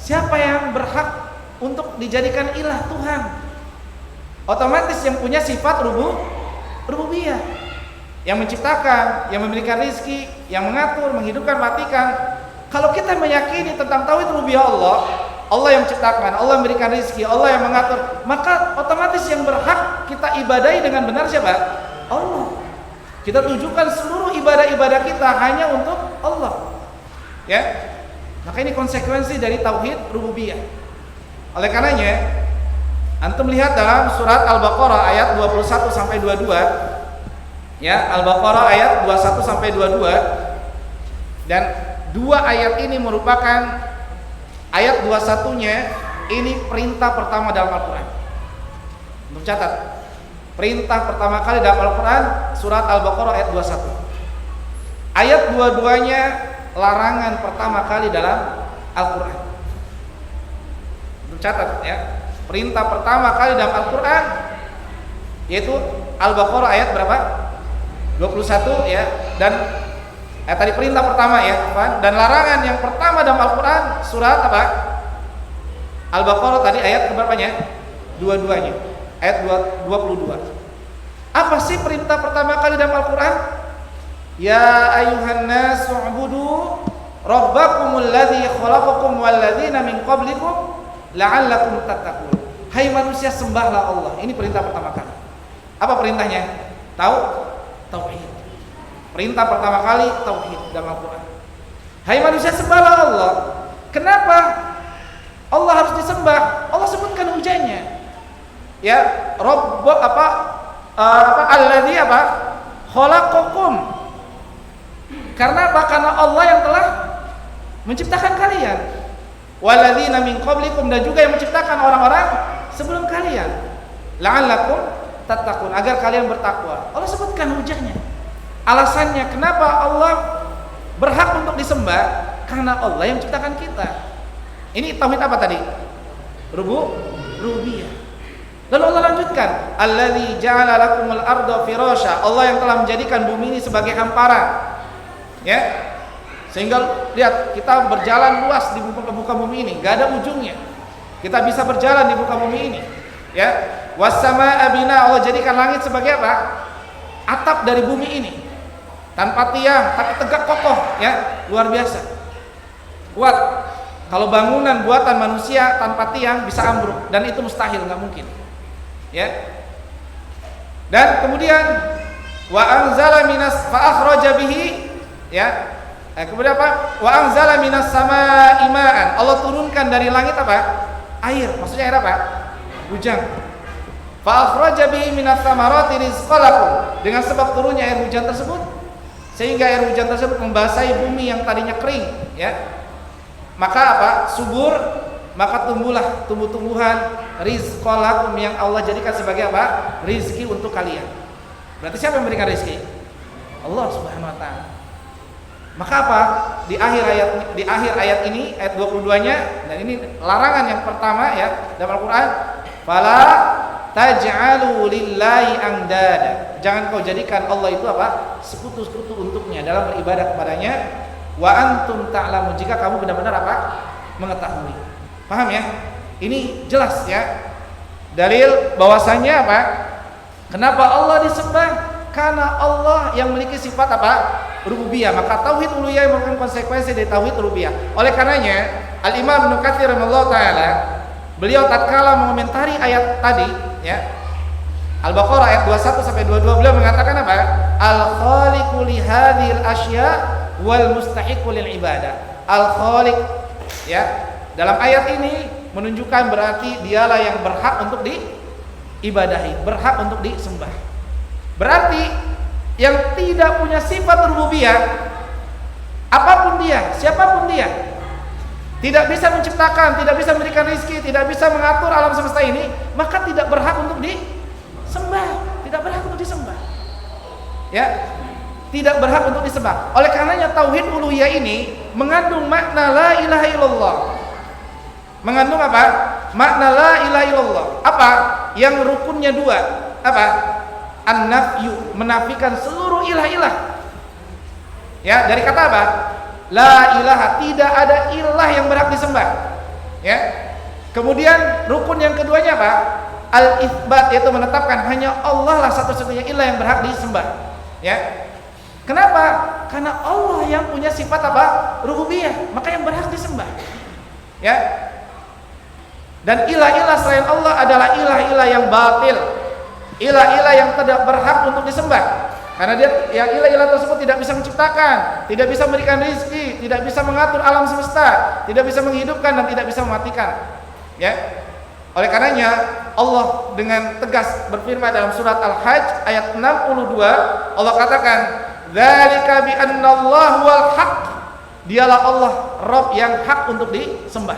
Siapa yang berhak untuk dijadikan ilah? Tuhan. Otomatis yang punya sifat rububiyah. Yang menciptakan, yang memberikan rizki, yang mengatur, menghidupkan, matikan. Kalau kita meyakini tentang tauhid rububiyah Allah, Allah yang menciptakan, Allah yang memberikan rizki, Allah yang mengatur, maka otomatis yang berhak kita ibadahi dengan benar siapa? Allah. Kita tujukan seluruh ibadah-ibadah kita hanya untuk Allah. Ya. Maka ini konsekuensi dari tauhid rububiyah. Oleh karenanya, antum lihat dalam surat Al-Baqarah ayat 21 sampai 22, ya, Al-Baqarah ayat 21 sampai 22, dan dua ayat ini merupakan ayat 21-nya ini perintah pertama dalam Al-Quran. Untuk catat, perintah pertama kali dalam Al-Quran surat Al-Baqarah ayat 21. Ayat dua-duanya larangan pertama kali dalam Al-Quran. Untuk catat ya, perintah pertama kali dalam Al-Quran yaitu Al-Baqarah ayat berapa? 21 ya. Dan tadi perintah pertama ya, dan larangan yang pertama dalam Al-Quran surat apa? Al-Baqarah tadi ayat keberapanya? Dua-duanya, ayat 22. Apa sih perintah pertama kali dalam Al-Quran? Ya ayuhan nas u'budu rabbakumul ladzi khalaqakum wal ladzina min qablikum la'allakum tattaqun. Hai manusia, sembahlah Allah. Ini perintah pertama kali. Apa perintahnya? Tahu? Tauhid. Perintah pertama kali tauhid dalam Al-Quran. Hai manusia, sembahlah Allah. Kenapa Allah harus disembah? Allah sebutkan hujannya. Ya, Rabb apa alladzi apa? Khalaqakum. Karena apa? Karena Allah yang telah menciptakan kalian. Walladzina min qablikum, dan juga yang menciptakan orang-orang sebelum kalian. La'allakum tattaqun, agar kalian bertakwa. Allah sebutkan hujahnya. Alasannya kenapa Allah berhak untuk disembah? Karena Allah yang menciptakan kita. Ini tauhid apa tadi? Rububiyah. Lalu Allah lanjutkan, Alladzi ja'ala lakumul arda firasya. Allah yang telah menjadikan bumi ini sebagai hamparan. Ya. Sehingga lihat, kita berjalan luas di muka bumi ini, enggak ada ujungnya. Kita bisa berjalan di muka bumi ini. Ya. Was-samaa'a bina, Allah jadikan langit sebagai apa? Atap dari bumi ini. Tanpa tiang, tapi tegak kokoh, ya. Luar biasa. Kuat. Kalau bangunan buatan manusia tanpa tiang bisa ambruk, dan itu mustahil, nggak mungkin. Ya. Dan kemudian wa anzala minas fa akhraja bihi, ya. Kemudian apa? Wa anzala minas samaa'i ma'an. Allah turunkan dari langit apa? Air. Maksudnya air apa? Hujan. Fa akhraja bihi minas samarati rizqan lakum. Dengan sebab turunnya air hujan tersebut, sehingga air hujan tersebut membasahi bumi yang tadinya kering, ya. Maka apa? Subur, maka tumbuhlah tumbuh-tumbuhan rizqan lakum yang Allah jadikan sebagai apa? Rizki untuk kalian. Berarti siapa yang memberikan rizki? Allah Subhanahu wa taala. Maka apa? Di akhir ayat ini, ayat 22-nya, dan ini larangan yang pertama ya dalam Al-Qur'an, fala taj'alu lillahi andada. Jangan kau jadikan Allah itu apa? Sekutu-sekutu untuknya dalam beribadah kepadanya. Wa antum ta'lamun, jika kamu benar-benar apa? Mengetahui. Paham ya? Ini jelas ya. Dalil bahwasanya apa? Kenapa Allah disembah? Karena Allah yang memiliki sifat apa? Rububiyah. Maka tauhid uluhiyah merupakan konsekuensi dari tauhid rububiyah. Oleh karenanya, Al-Imam Ibnu Katsir rahimahullah taala, beliau tatkala mengomentari ayat tadi, ya. Al-Baqarah ayat 21 sampai 22, beliau mengatakan apa? Al-khaliqu li hadhil asya wal mustahiqu lil ibadah. Al-khaliq, ya. Dalam ayat ini menunjukkan berarti dialah yang berhak untuk diibadahi, berhak untuk disembah. Berarti yang tidak punya sifat rububiyah, apapun dia, siapapun dia, tidak bisa menciptakan, tidak bisa memberikan rizki, tidak bisa mengatur alam semesta ini, maka tidak berhak untuk disembah, tidak berhak untuk disembah. Ya, tidak berhak untuk disembah. Oleh karenanya tauhid uluhiyah ini mengandung makna la ilaha illallah. Mengandung apa? Makna la ilaha illallah. Apa? Yang rukunnya dua. Apa? An-nafyu, menafikan seluruh ilah-ilah. Ya, dari kata apa? La ilaha, tidak ada ilah yang berhak disembah. Ya. Kemudian rukun yang keduanya apa? Al-itsbat, yaitu menetapkan hanya Allah lah satu-satunya ilah yang berhak disembah. Ya. Kenapa? Karena Allah yang punya sifat apa? Rububiyah, maka yang berhak disembah. Ya. Dan ilah-ilah selain Allah adalah ilah-ilah yang batil, ilah-ilah yang tidak berhak untuk disembah. Karena dia, yang ilah-ilah tersebut tidak bisa menciptakan, tidak bisa memberikan rizki, tidak bisa mengatur alam semesta, tidak bisa menghidupkan dan tidak bisa mematikan. Ya. Oleh karenanya Allah dengan tegas berfirman dalam surat Al-Hajj ayat 62, Allah katakan, "Dzalika bi annallaha huwal haq." Dialah Allah Rabb yang hak untuk disembah,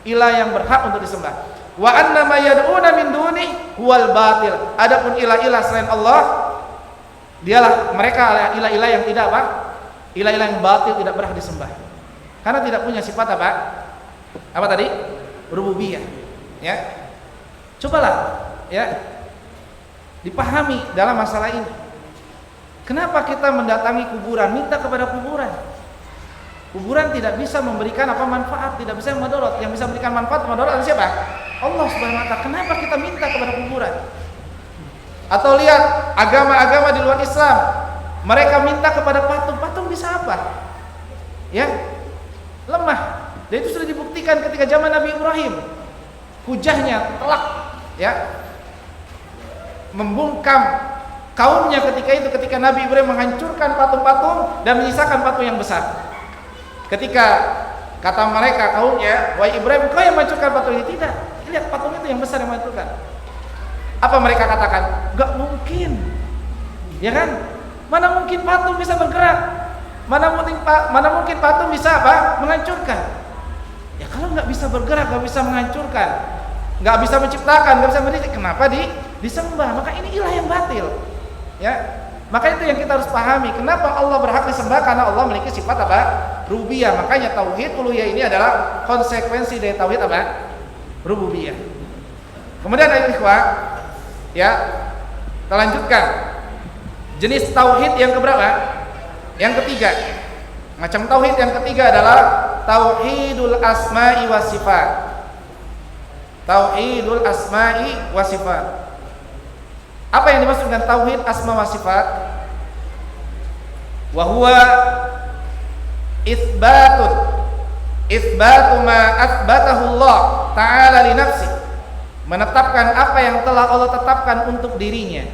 ilah yang berhak untuk disembah. Wa anna ma yad'una min duni huwal batil. Adapun ilah-ilah selain Allah, dialah mereka ilah-ilah yang tidak apa? Ilah-ilah yang batil, tidak berhak disembah. Karena tidak punya sifat apa? Apa tadi? Rububiyah. Ya. Cobalah ya dipahami dalam masalah ini. Kenapa kita mendatangi kuburan, minta kepada kuburan? Kuburan tidak bisa memberikan apa manfaat, tidak bisa madarat. Yang bisa memberikan manfaat madarat adalah siapa? Allah Subhanahu wa taala. Kenapa kita minta kepada kuburan? Atau lihat agama-agama di luar Islam, mereka minta kepada patung. Patung bisa apa? Ya, lemah. Dan itu sudah dibuktikan ketika zaman Nabi Ibrahim. Hujahnya telak, ya, membungkam kaumnya ketika Nabi Ibrahim menghancurkan patung-patung dan menyisakan patung yang besar. Ketika kata mereka kaumnya, "Wahai Ibrahim, kau yang menghancurkan patung ini." Tidak, lihat patung itu yang besar yang menghancurkan. Apa mereka katakan? Gak mungkin, ya kan? Mana mungkin patung bisa bergerak? Mana mungkin patung bisa apa? Menghancurkan? Ya kalau nggak bisa bergerak, nggak bisa menghancurkan, nggak bisa menciptakan, nggak bisa mendidik, kenapa disembah? Maka ini ilah yang batil, ya. Maka itu yang kita harus pahami. Kenapa Allah berhak disembah? Karena Allah memiliki sifat apa? Rububiyah. Makanya tauhid uluhiyah ini adalah konsekuensi dari tauhid apa? Rububiyah. Kemudian ayat ikhwah, ya, kita lanjutkan. Jenis tauhid yang keberapa? Yang ketiga. Macam tauhid yang ketiga adalah tauhidul asma'i wa sifat. Tauhidul asma'i wa sifat. Apa yang dimaksud dengan tauhid asma wa sifat? Wa huwa itsbatu ma atsbatahu Allah ta'ala li nafsi. Menetapkan apa yang telah Allah tetapkan untuk dirinya.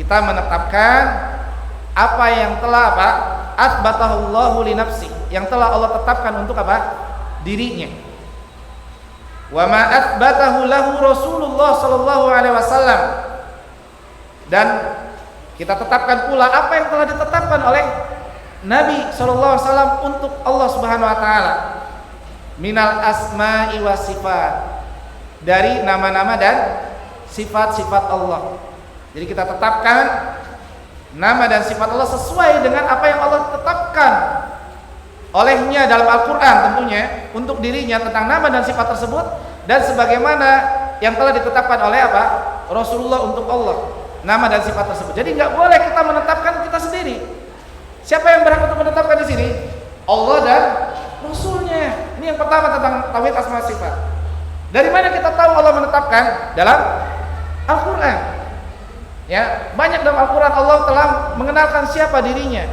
Kita menetapkan apa yang telah apa? Atsbatahu Allahu li nafsi, yang telah Allah tetapkan untuk apa? Dirinya. Wa ma atsbatahu lahu Rasulullah sallallahu alaihi wasallam. Dan kita tetapkan pula apa yang telah ditetapkan oleh Nabi sallallahu alaihi wasallam untuk Allah Subhanahu wa taala. Minal asma'i wa sifat. Dari nama-nama dan sifat-sifat Allah. Jadi kita tetapkan nama dan sifat Allah sesuai dengan apa yang Allah tetapkan olehnya dalam Al-Quran tentunya untuk dirinya tentang nama dan sifat tersebut, dan sebagaimana yang telah ditetapkan oleh apa? Rasulullah untuk Allah nama dan sifat tersebut. Jadi nggak boleh kita menetapkan kita sendiri. Siapa yang berhak untuk menetapkan di sini? Allah dan Rasulnya. Ini yang pertama tentang tauhid asma sifat. Dari mana kita tahu Allah menetapkan? Dalam Al-Quran. Ya, banyak dalam Al-Quran Allah telah mengenalkan siapa dirinya.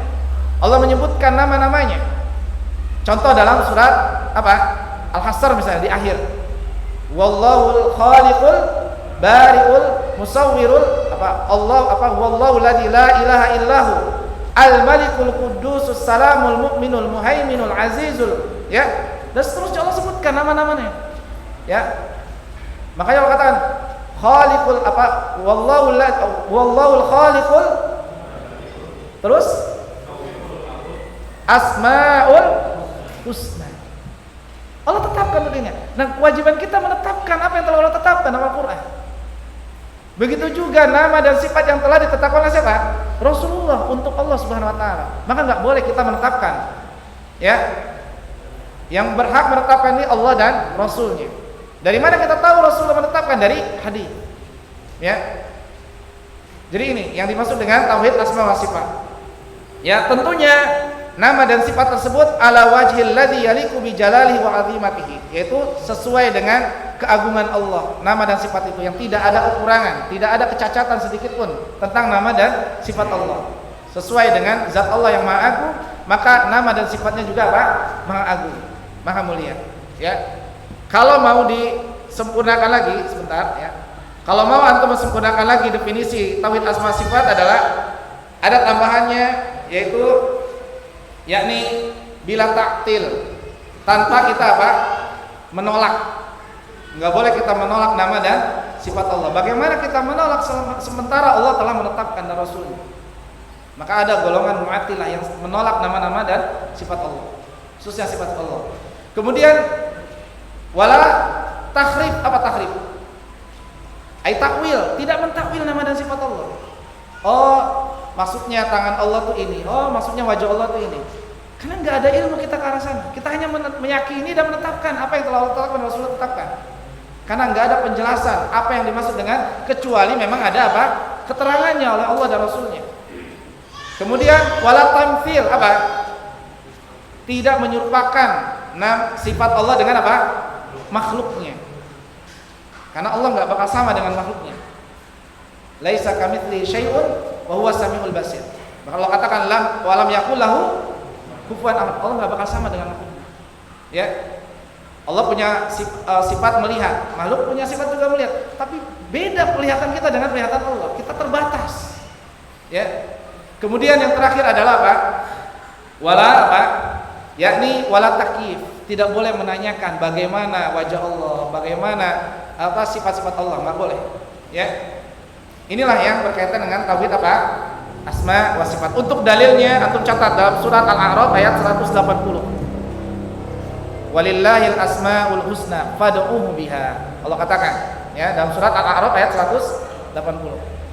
Allah menyebutkan nama-namanya. Contoh dalam surat apa? Al-Hasr misalnya di akhir. Wallahul khaliqul bari'ul musawwirul apa? Allah apa? Wallahu ladzi la ilaha illahu al-malikul qudusus salamul mu'minul muhaiminul azizul, ya. Dan seterusnya Allah sebutkan nama-namanya. Ya. Makanya Allah katakan khaliqul apa? Wallahul khaliqul, terus asmaul husna. Allah tetapkan tentunya. Nah, kewajiban kita menetapkan apa yang telah Allah tetapkan dalam Al-Quran. Begitu juga nama dan sifat yang telah ditetapkan oleh siapa? Rasulullah untuk Allah Subhanahu wa taala. Maka enggak boleh kita menetapkan. Ya. Yang berhak menetapkan ini Allah dan Rasulnya. Dari mana kita tahu Rasulullah menetapkan? Dari hadis. Ya. Jadi ini yang dimaksud dengan tauhid asma wa sifat. Ya, tentunya nama dan sifat tersebut ala wajhil ladzi yaliqu bi jalalihi wa 'azimatihi, yaitu sesuai dengan keagungan Allah. Nama dan sifat itu yang tidak ada kekurangan, tidak ada kecacatan sedikit pun tentang nama dan sifat Allah. Sesuai dengan zat Allah yang Maha Agung, maka nama dan sifatnya juga apa? Maha Agung, Maha Mulia. Ya. Kalau mau disempurnakan lagi sebentar ya. Kalau mau antum sempurnakan lagi definisi tauhid asma sifat adalah ada tambahannya, yaitu yakni bila taktil, tanpa kita apa? Menolak. Nggak boleh kita menolak nama dan sifat Allah. Bagaimana kita menolak sementara Allah telah menetapkan dan Rasulnya? Maka ada golongan Mu'attilah yang menolak nama-nama dan sifat Allah, khususnya sifat Allah. Kemudian wala tahrif, apa tahrif? Ai takwil, tidak mentakwil nama dan sifat Allah. Oh, maksudnya tangan Allah tuh ini. Oh, maksudnya wajah Allah tuh ini. Karena nggak ada ilmu kita ke arah sana. Kita hanya meyakini dan menetapkan apa yang telah Allah tetapkan dan Rasulullah tetapkan. Karena nggak ada penjelasan apa yang dimaksud dengan, kecuali memang ada apa? Keterangannya oleh Allah dan Rasulnya. Kemudian wala tamthil, apa? Tidak menyerupakan sifat Allah dengan apa? Makhluknya. Karena Allah nggak bakal sama dengan makhluknya. Laisa kamitslihi syai'un wa huwa samiul basir. Maka Allah katakan wa lam yakul lahu kufuwan ahad. Allah nggak bakal sama dengan makhluknya. Ya. Allah punya sifat melihat, makhluk punya sifat juga melihat. Tapi beda penglihatan kita dengan penglihatan Allah. Kita terbatas. Ya. Kemudian yang terakhir adalah apa? Wala apa? Yakni wala takyif. Tidak boleh menanyakan bagaimana wajah Allah, bagaimana apa sifat-sifat Allah, enggak boleh. Ya. Inilah yang berkaitan dengan tauhid apa? Asma wa sifat. Untuk dalilnya antum catat dalam surat Al-A'raf ayat 180. Walillahil asmaul husna fad'uhu biha. Allah katakan ya dalam surat Al-A'raf ayat 180.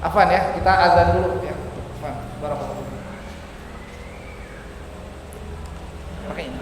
Afwan ya, kita azan dulu ya. Barakallahu. Pakai ini.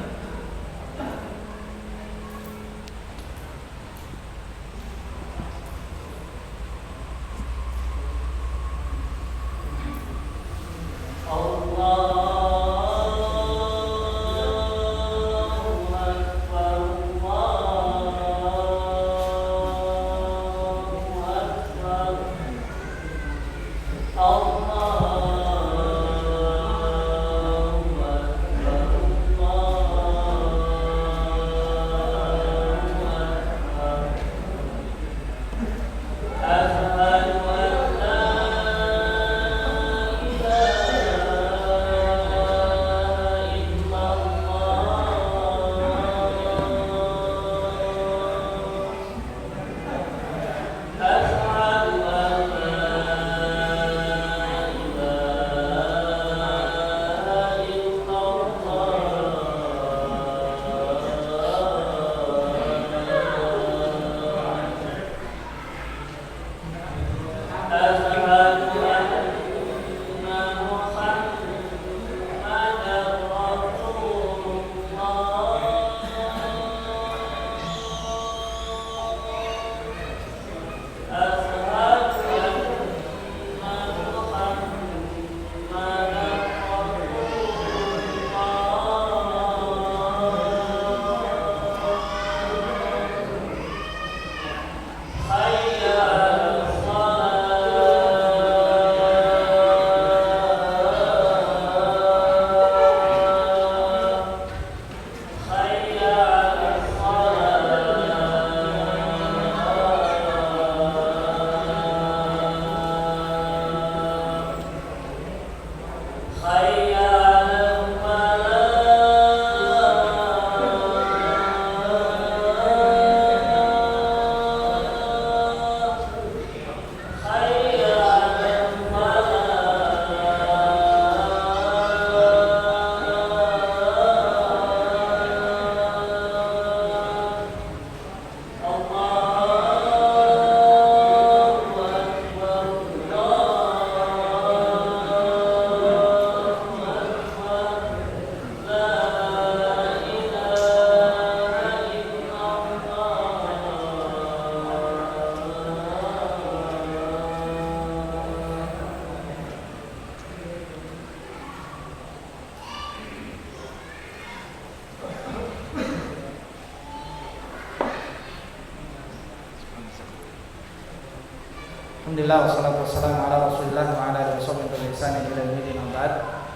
Alhamdulillah wassalatu wassalamu ala Rasulillah wa ala alihi wasallam ihsan ila yaumil ba'd.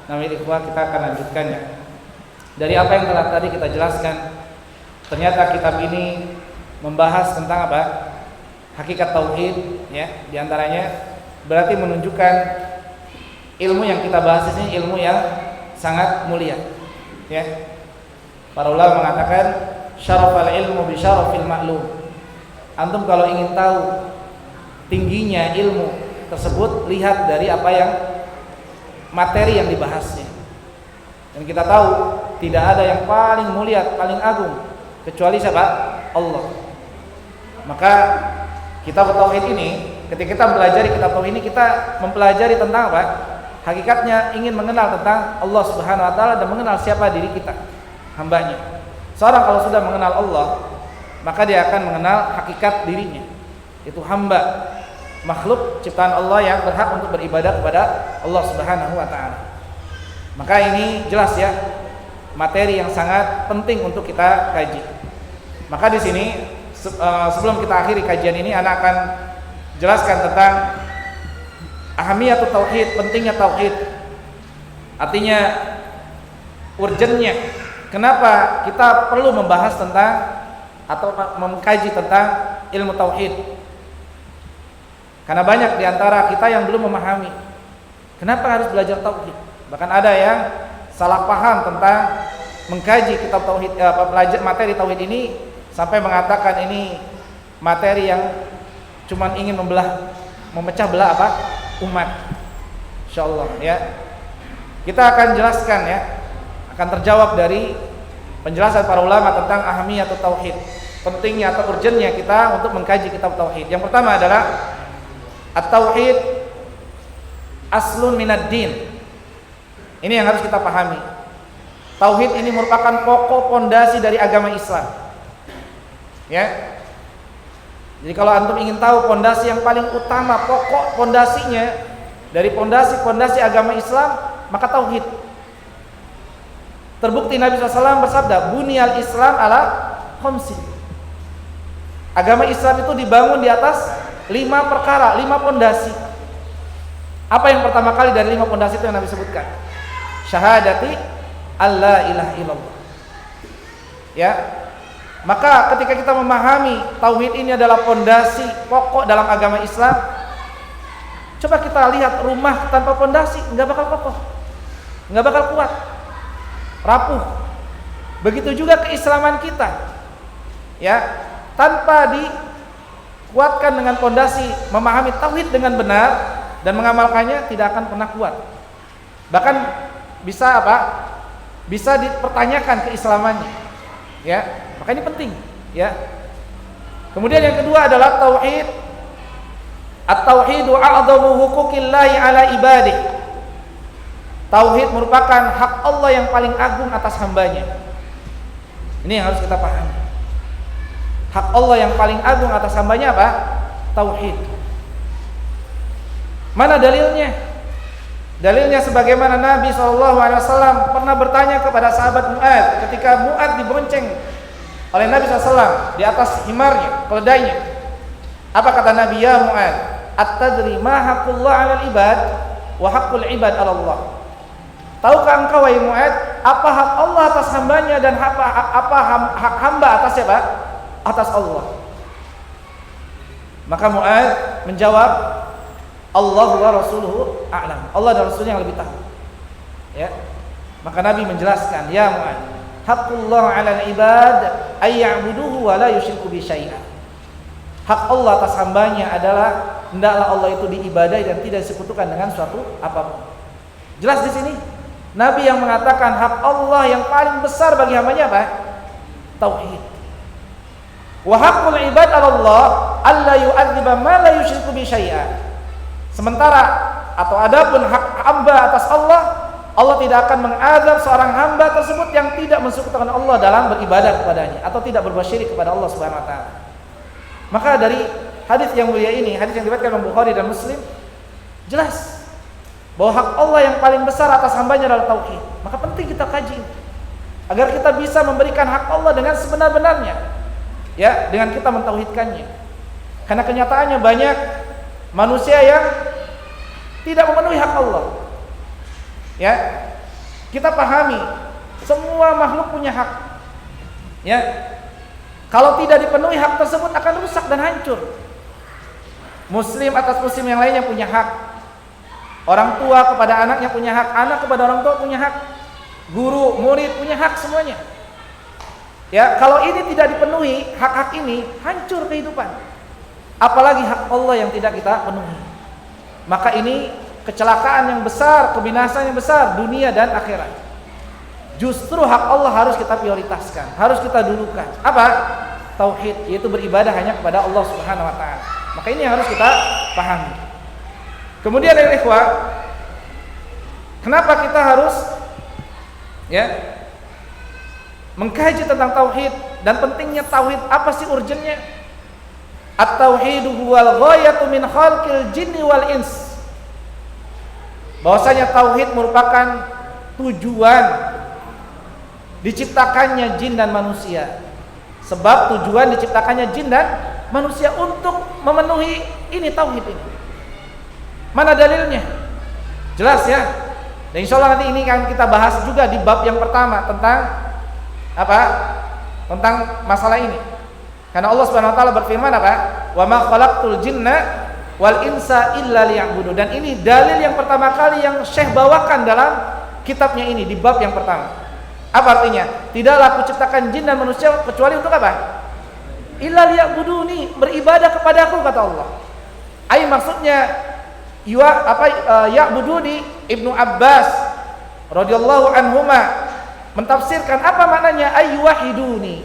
Namanya ikhwah, kita akan lanjutkan ya. Dari apa yang telah tadi kita jelaskan, ternyata kitab ini membahas tentang apa? Hakikat tauhid ya. Di antaranya berarti menunjukkan ilmu yang kita bahas ini ilmu yang sangat mulia. Ya. Para ulama mengatakan syarafal ilmu bi syarafil ma'lum. Antum kalau ingin tahu tingginya ilmu tersebut, lihat dari apa yang materi yang dibahasnya. Dan kita tahu tidak ada yang paling mulia, paling agung kecuali siapa? Allah. Maka kitab tauhid ini, ketika kita mempelajari kitab tauhid ini, kita mempelajari tentang apa? Hakikatnya ingin mengenal tentang Allah Subhanahu wa taala dan mengenal siapa diri kita, hambanya. Seorang kalau sudah mengenal Allah, maka dia akan mengenal hakikat dirinya. Itu hamba, makhluk ciptaan Allah yang berhak untuk beribadah kepada Allah Subhanahu wa taala. Maka ini jelas ya, materi yang sangat penting untuk kita kaji. Maka di sini sebelum kita akhiri kajian ini, ana akan jelaskan tentang ahamiyatut tauhid, pentingnya tauhid. Artinya urgennya kenapa kita perlu membahas tentang atau mengkaji tentang ilmu tauhid. Karena banyak di antara kita yang belum memahami kenapa harus belajar tauhid. Bahkan ada yang salah paham tentang mengkaji kitab tauhid, belajar materi tauhid ini, sampai mengatakan ini materi yang cuman ingin memecah belah apa? Umat. Insyaallah ya. Kita akan jelaskan ya, akan terjawab dari penjelasan para ulama tentang ahamiyatut tauhid, pentingnya atau urgennya kita untuk mengkaji kitab tauhid. Yang pertama adalah at-tauhid aslun minad din. Ini yang harus kita pahami. Tauhid ini merupakan pokok pondasi dari agama Islam. Ya. Jadi kalau antum ingin tahu pondasi yang paling utama, pokok pondasinya dari pondasi agama Islam, maka tauhid. Terbukti Nabi SAW bersabda, "Bunyal Islam ala khamsin." Agama Islam itu dibangun di atas 5 perkara, 5 pondasi. Apa yang pertama kali dari 5 pondasi itu yang Nabi sebutkan? Syahadati alla ilaha illallah. Ya. Maka ketika kita memahami tauhid ini adalah pondasi pokok dalam agama Islam, coba kita lihat rumah tanpa pondasi enggak bakal kokoh, enggak bakal kuat, rapuh. Begitu juga keislaman kita. Ya, tanpa dikuatkan dengan pondasi memahami tauhid dengan benar dan mengamalkannya, tidak akan pernah kuat. Bahkan bisa apa? Bisa dipertanyakan keislamannya. Ya, maka ini penting, ya. Kemudian yang kedua adalah tauhid. At-tauhidu a'dhamu huquqillahi 'ala ibadih. Tauhid merupakan hak Allah yang paling agung atas hambanya. Ini yang harus kita pahami. Hak Allah yang paling agung atas hambanya apa? Tauhid. Mana dalilnya? Dalilnya sebagaimana Nabi SAW pernah bertanya kepada sahabat Mu'ad ketika Mu'ad dibonceng oleh Nabi SAW di atas himarnya, keledainya. Apa kata Nabi? Ya Mu'ad, at-tadri ma haqqullah 'alal ibad wa haqqul ibad 'ala Allah. Tahukah engkau wahai Mu'ad, apa hak Allah atas hambanya dan apa hak hamba atas siapa? Atas Allah. Maka Mu'ad menjawab, Allah wa rasuluhu a'lam. Allah dan Rasulnya yang lebih tahu. Ya. Maka Nabi menjelaskan, ya Mu'ad, haqqullah 'alal ibad ay ya'buduhu wa la yusyriku bi syai'an. Hak Allah atas hambanya adalah hendaklah Allah itu diibadahi dan tidak disekutukan dengan suatu apapun. Jelas di sini Nabi yang mengatakan hak Allah yang paling besar bagi hambanya apa? Tauhid. Wa haqqul ibad 'ala Allah alla yu'adziba ma la yusyriku bi syai'an. Sementara atau adapun hak hamba atas Allah, Allah tidak akan mengazab seorang hamba tersebut yang tidak mensekutukan Allah dalam beribadah kepadanya atau tidak berbuat syirik kepada Allah Subhanahu wa taala. Maka dari hadis yang mulia ini, hadis yang diriwayatkan oleh Bukhari dan Muslim, jelas bahwa hak Allah yang paling besar atas hambanya adalah tauhid. Maka penting kita kaji agar kita bisa memberikan hak Allah dengan sebenar-benarnya. Ya, dengan kita mentauhidkannya. Karena kenyataannya banyak manusia yang tidak memenuhi hak Allah. Ya, kita pahami semua makhluk punya hak. Ya, kalau tidak dipenuhi hak tersebut akan rusak dan hancur. Muslim atas muslim yang lainnya punya hak. Orang tua kepada anaknya punya hak, anak kepada orang tua punya hak, guru, murid punya hak semuanya. Ya, kalau ini tidak dipenuhi hak-hak ini, hancur kehidupan. apalagi hak Allah yang tidak kita penuhi. Maka ini kecelakaan yang besar, kebinasaan yang besar dunia dan akhirat. Justru hak Allah harus kita prioritaskan, harus kita dulukan. Apa? Tauhid, yaitu beribadah hanya kepada Allah Subhanahu wa taala. Maka ini yang harus kita pahami. Kemudian ya ikhwah, kenapa kita harus mengkaji tentang tauhid dan pentingnya tauhid? Apa sih urgennya? At-tauhidu huwal ghayatu min khalqil jinni wal ins. Bahwasanya tauhid merupakan tujuan diciptakannya jin dan manusia. Sebab tujuan diciptakannya jin dan manusia untuk memenuhi ini tauhid ini. Mana dalilnya? Jelas ya. Dan insyaallah nanti ini akan kita bahas juga di bab yang pertama tentang apa? Tentang masalah ini. Karena Allah Subhanahu wa taala berfirman apa? Wa ma khalaqtul jinna wal insa illa liya'budun. Dan ini dalil yang pertama kali yang Syekh bawakan dalam kitabnya ini di bab yang pertama. Apa artinya? Tidaklah aku ciptakan jin dan manusia kecuali untuk apa? Illa liya'buduni, beribadah kepadaku kata Allah. Ai maksudnya ya'buduni. Ibnu Abbas radhiyallahu anhuma mentafsirkan apa maknanya ayyuhiduni.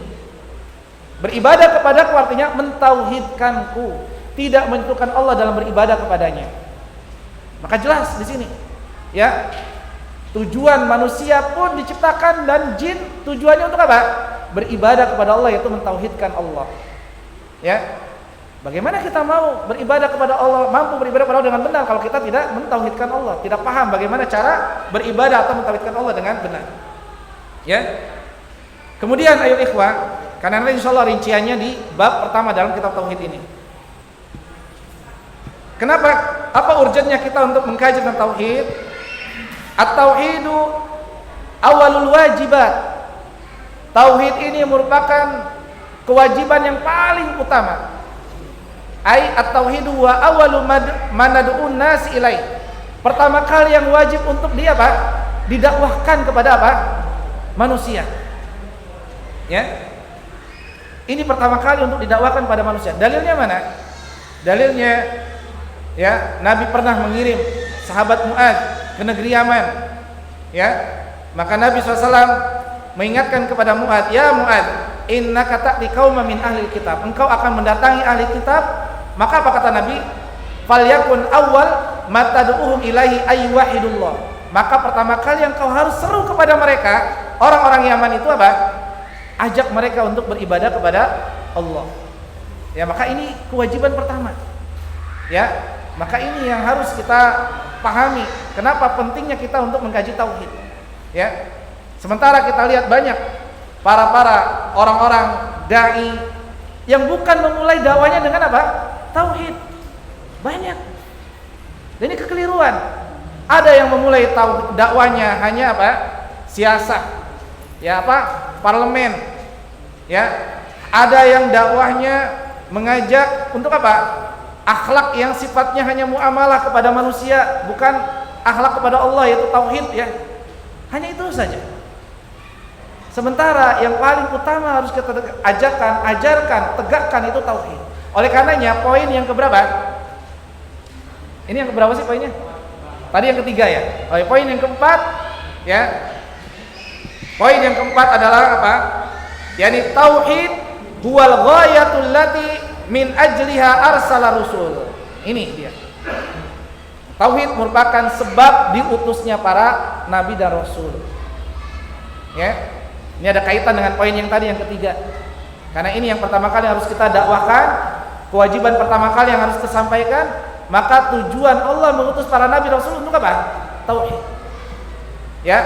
Beribadah kepadaku artinya mentauhidkanku, tidak menentukan Allah dalam beribadah kepadanya. Maka jelas di sini, ya, tujuan manusia pun diciptakan dan jin tujuannya untuk apa? Beribadah kepada Allah, yaitu mentauhidkan Allah. Ya, bagaimana kita mau beribadah kepada Allah, mampu beribadah kepada Allah dengan benar kalau kita tidak mentauhidkan Allah, tidak paham bagaimana cara beribadah atau mentauhidkan Allah dengan benar. Ya. Kemudian ayo ikhwah, karena nanti insyaallah rinciannya di bab pertama dalam kitab tauhid ini. Kenapa? Apa urgennya kita untuk mengkaji tentang tauhid? At-tauhidu awalul wajibat. Tauhid ini merupakan kewajiban yang paling utama. Ai at-tauhidu wa awalu manad'un nas ilai. Pertama kali yang wajib untuk dia apa? Didakwahkan kepada apa? Manusia. Ya. Ini pertama kali untuk didakwahkan pada manusia. Dalilnya mana? Dalilnya ya, Nabi pernah mengirim sahabat Mu'adz ke negeri Yaman. Ya. Maka Nabi SAW mengingatkan kepada Mu'adz, "Ya Mu'adz, innaka ta'ti qauman min ahli kitab." Engkau akan mendatangi ahli kitab. Maka apa kata Nabi? "Falyakun awwal ma tad'uhum ilaihi ayyuhidullah." Maka pertama kali yang kau harus seru kepada mereka, orang-orang Yaman itu apa? Ajak mereka untuk beribadah kepada Allah. Ya, maka ini kewajiban pertama. Ya, maka ini yang harus kita pahami. Kenapa pentingnya kita untuk mengkaji tauhid? Ya. Sementara kita lihat banyak para orang-orang dai yang bukan memulai dakwanya dengan apa? Tauhid. Banyak. Dan ini kekeliruan. Ada yang memulai dakwanya hanya apa? Siasat. Ya apa? Parlemen. Ya. Ada yang dakwahnya mengajak untuk apa? Akhlak yang sifatnya hanya muamalah kepada manusia, bukan akhlak kepada Allah, yaitu tauhid ya. Hanya itu saja. Sementara yang paling utama harus kita ajarkan, tegakkan itu tauhid. Oleh karenanya poin yang keberapa? Ini yang keberapa sih poinnya? Tadi yang ketiga ya. Poin yang keempat ya. Poin yang keempat adalah apa? Yani tauhid huwal ghayatul lati min ajliha arsala rusul. Ini dia. Tauhid merupakan sebab diutusnya para nabi dan rasul. Ya. Ini ada kaitan dengan poin yang tadi yang ketiga. Karena ini yang pertama kali harus kita dakwahkan, kewajiban pertama kali yang harus kita sampaikan, maka tujuan Allah mengutus para nabi rasul untuk apa? Tauhid. Ya.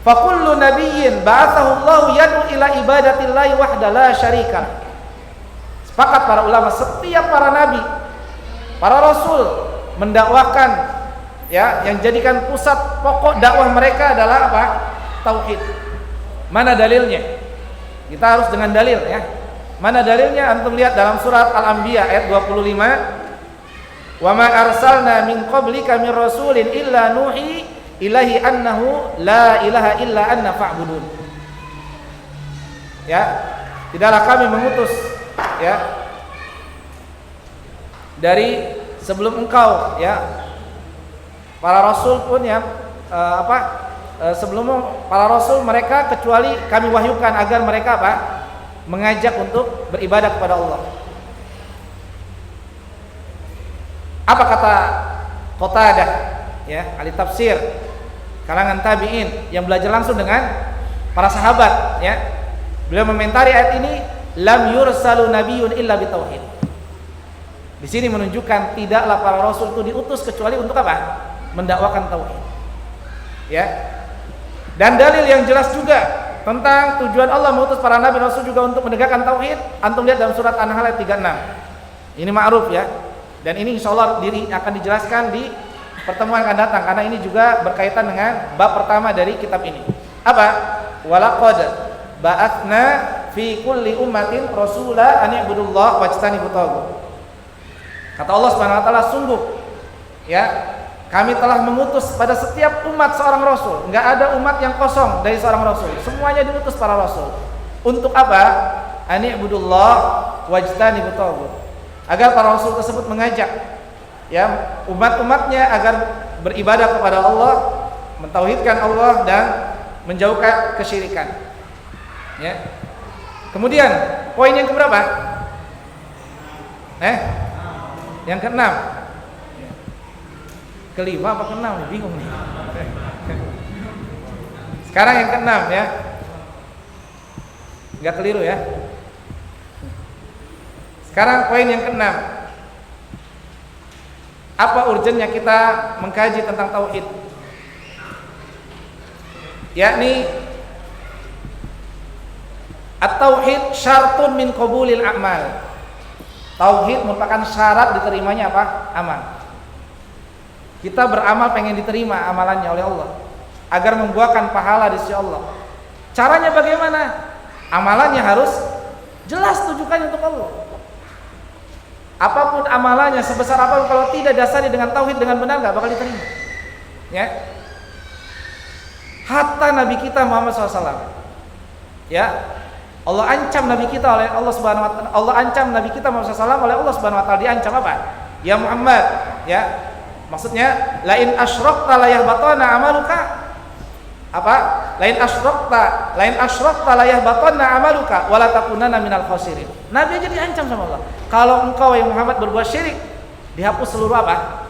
Fa kullu nabiyyin ba'athahu Allah yad'u ila ibadatillahi wahdahu la syarika. Sepakat para ulama, setiap para nabi, para rasul mendakwahkan ya, yang jadikan pusat pokok dakwah mereka adalah apa? Tauhid. Mana dalilnya? Kita harus dengan dalil ya. Mana dalilnya? Antum lihat dalam surat Al-Anbiya ayat 25. Wa ma arsalna min qablika min rasulin illa nuhi ilahi annahu la ilaha illa anna fa'budun. Ya, tidaklah kami mengutus ya dari sebelum engkau, ya. Para rasul pun ya sebelum para rasul mereka kecuali kami wahyukan agar mereka mengajak untuk beribadah kepada Allah. Apa kata Qatadah, ya, ahli tafsir kalangan tabi'in yang belajar langsung dengan para sahabat, ya. Beliau komentari ayat ini, lam yursalu nabiyyun illa bitauhid. Di sini menunjukkan tidaklah para rasul itu diutus kecuali untuk apa? Mendakwakan tauhid. Ya. Dan dalil yang jelas juga tentang tujuan Allah mengutus para nabi rasul juga untuk menegakkan tauhid, antum lihat dalam surat An-Nahl ayat 36. Ini ma'ruf, ya. Dan ini insyaallah akan dijelaskan di pertemuan akan datang karena ini juga berkaitan dengan bab pertama dari kitab ini. Apa? Walaqad ba'atsna fi kulli ummatin rasula an i'budullah wajtanibut taghut. Kata Allah Subhanahu wa taala, sungguh, ya, kami telah mengutus pada setiap umat seorang rasul. Enggak ada umat yang kosong dari seorang rasul. Semuanya diutus para rasul. Untuk apa? An i'budullah wajtanibut taghut. Agar para rasul tersebut mengajak, ya, umat-umatnya agar beribadah kepada Allah, mentauhidkan Allah dan menjauhkan kesyirikan. Ya. Kemudian poin yang keberapa? Yang keenam. Kelima apa keenam? Bingung nih. Sekarang yang keenam, ya. Enggak keliru, ya. Sekarang poin yang keenam. Apa urgennya kita mengkaji tentang tauhid? Yakni at-tauhid syartun min qabulil a'mal. Tauhid merupakan syarat diterimanya apa? Amal. Kita beramal pengen diterima amalannya oleh Allah agar membuahkan pahala di sisi Allah. Caranya bagaimana? Amalannya harus jelas tujuannya untuk Allah. Apapun amalannya sebesar apapun kalau tidak dasari dengan tauhid dengan benar enggak bakal diterima. Ya. Hatta Nabi kita Muhammad SAW. Ya. Allah ancam Nabi kita oleh Allah Subhanahu wa taala. Allah ancam Nabi kita Muhammad SAW oleh Allah Subhanahu wa taala. Diancam apa? Ya Muhammad, ya. Maksudnya lain asyrakta la yahbatana amaluka. Apa? Lain asyrakta la yahbatana amaluka wa la takunanna minal khasirin. Nabi aja diancam sama Allah. Kalau engkau yang Muhammad berbuat syirik, dihapus seluruh apa?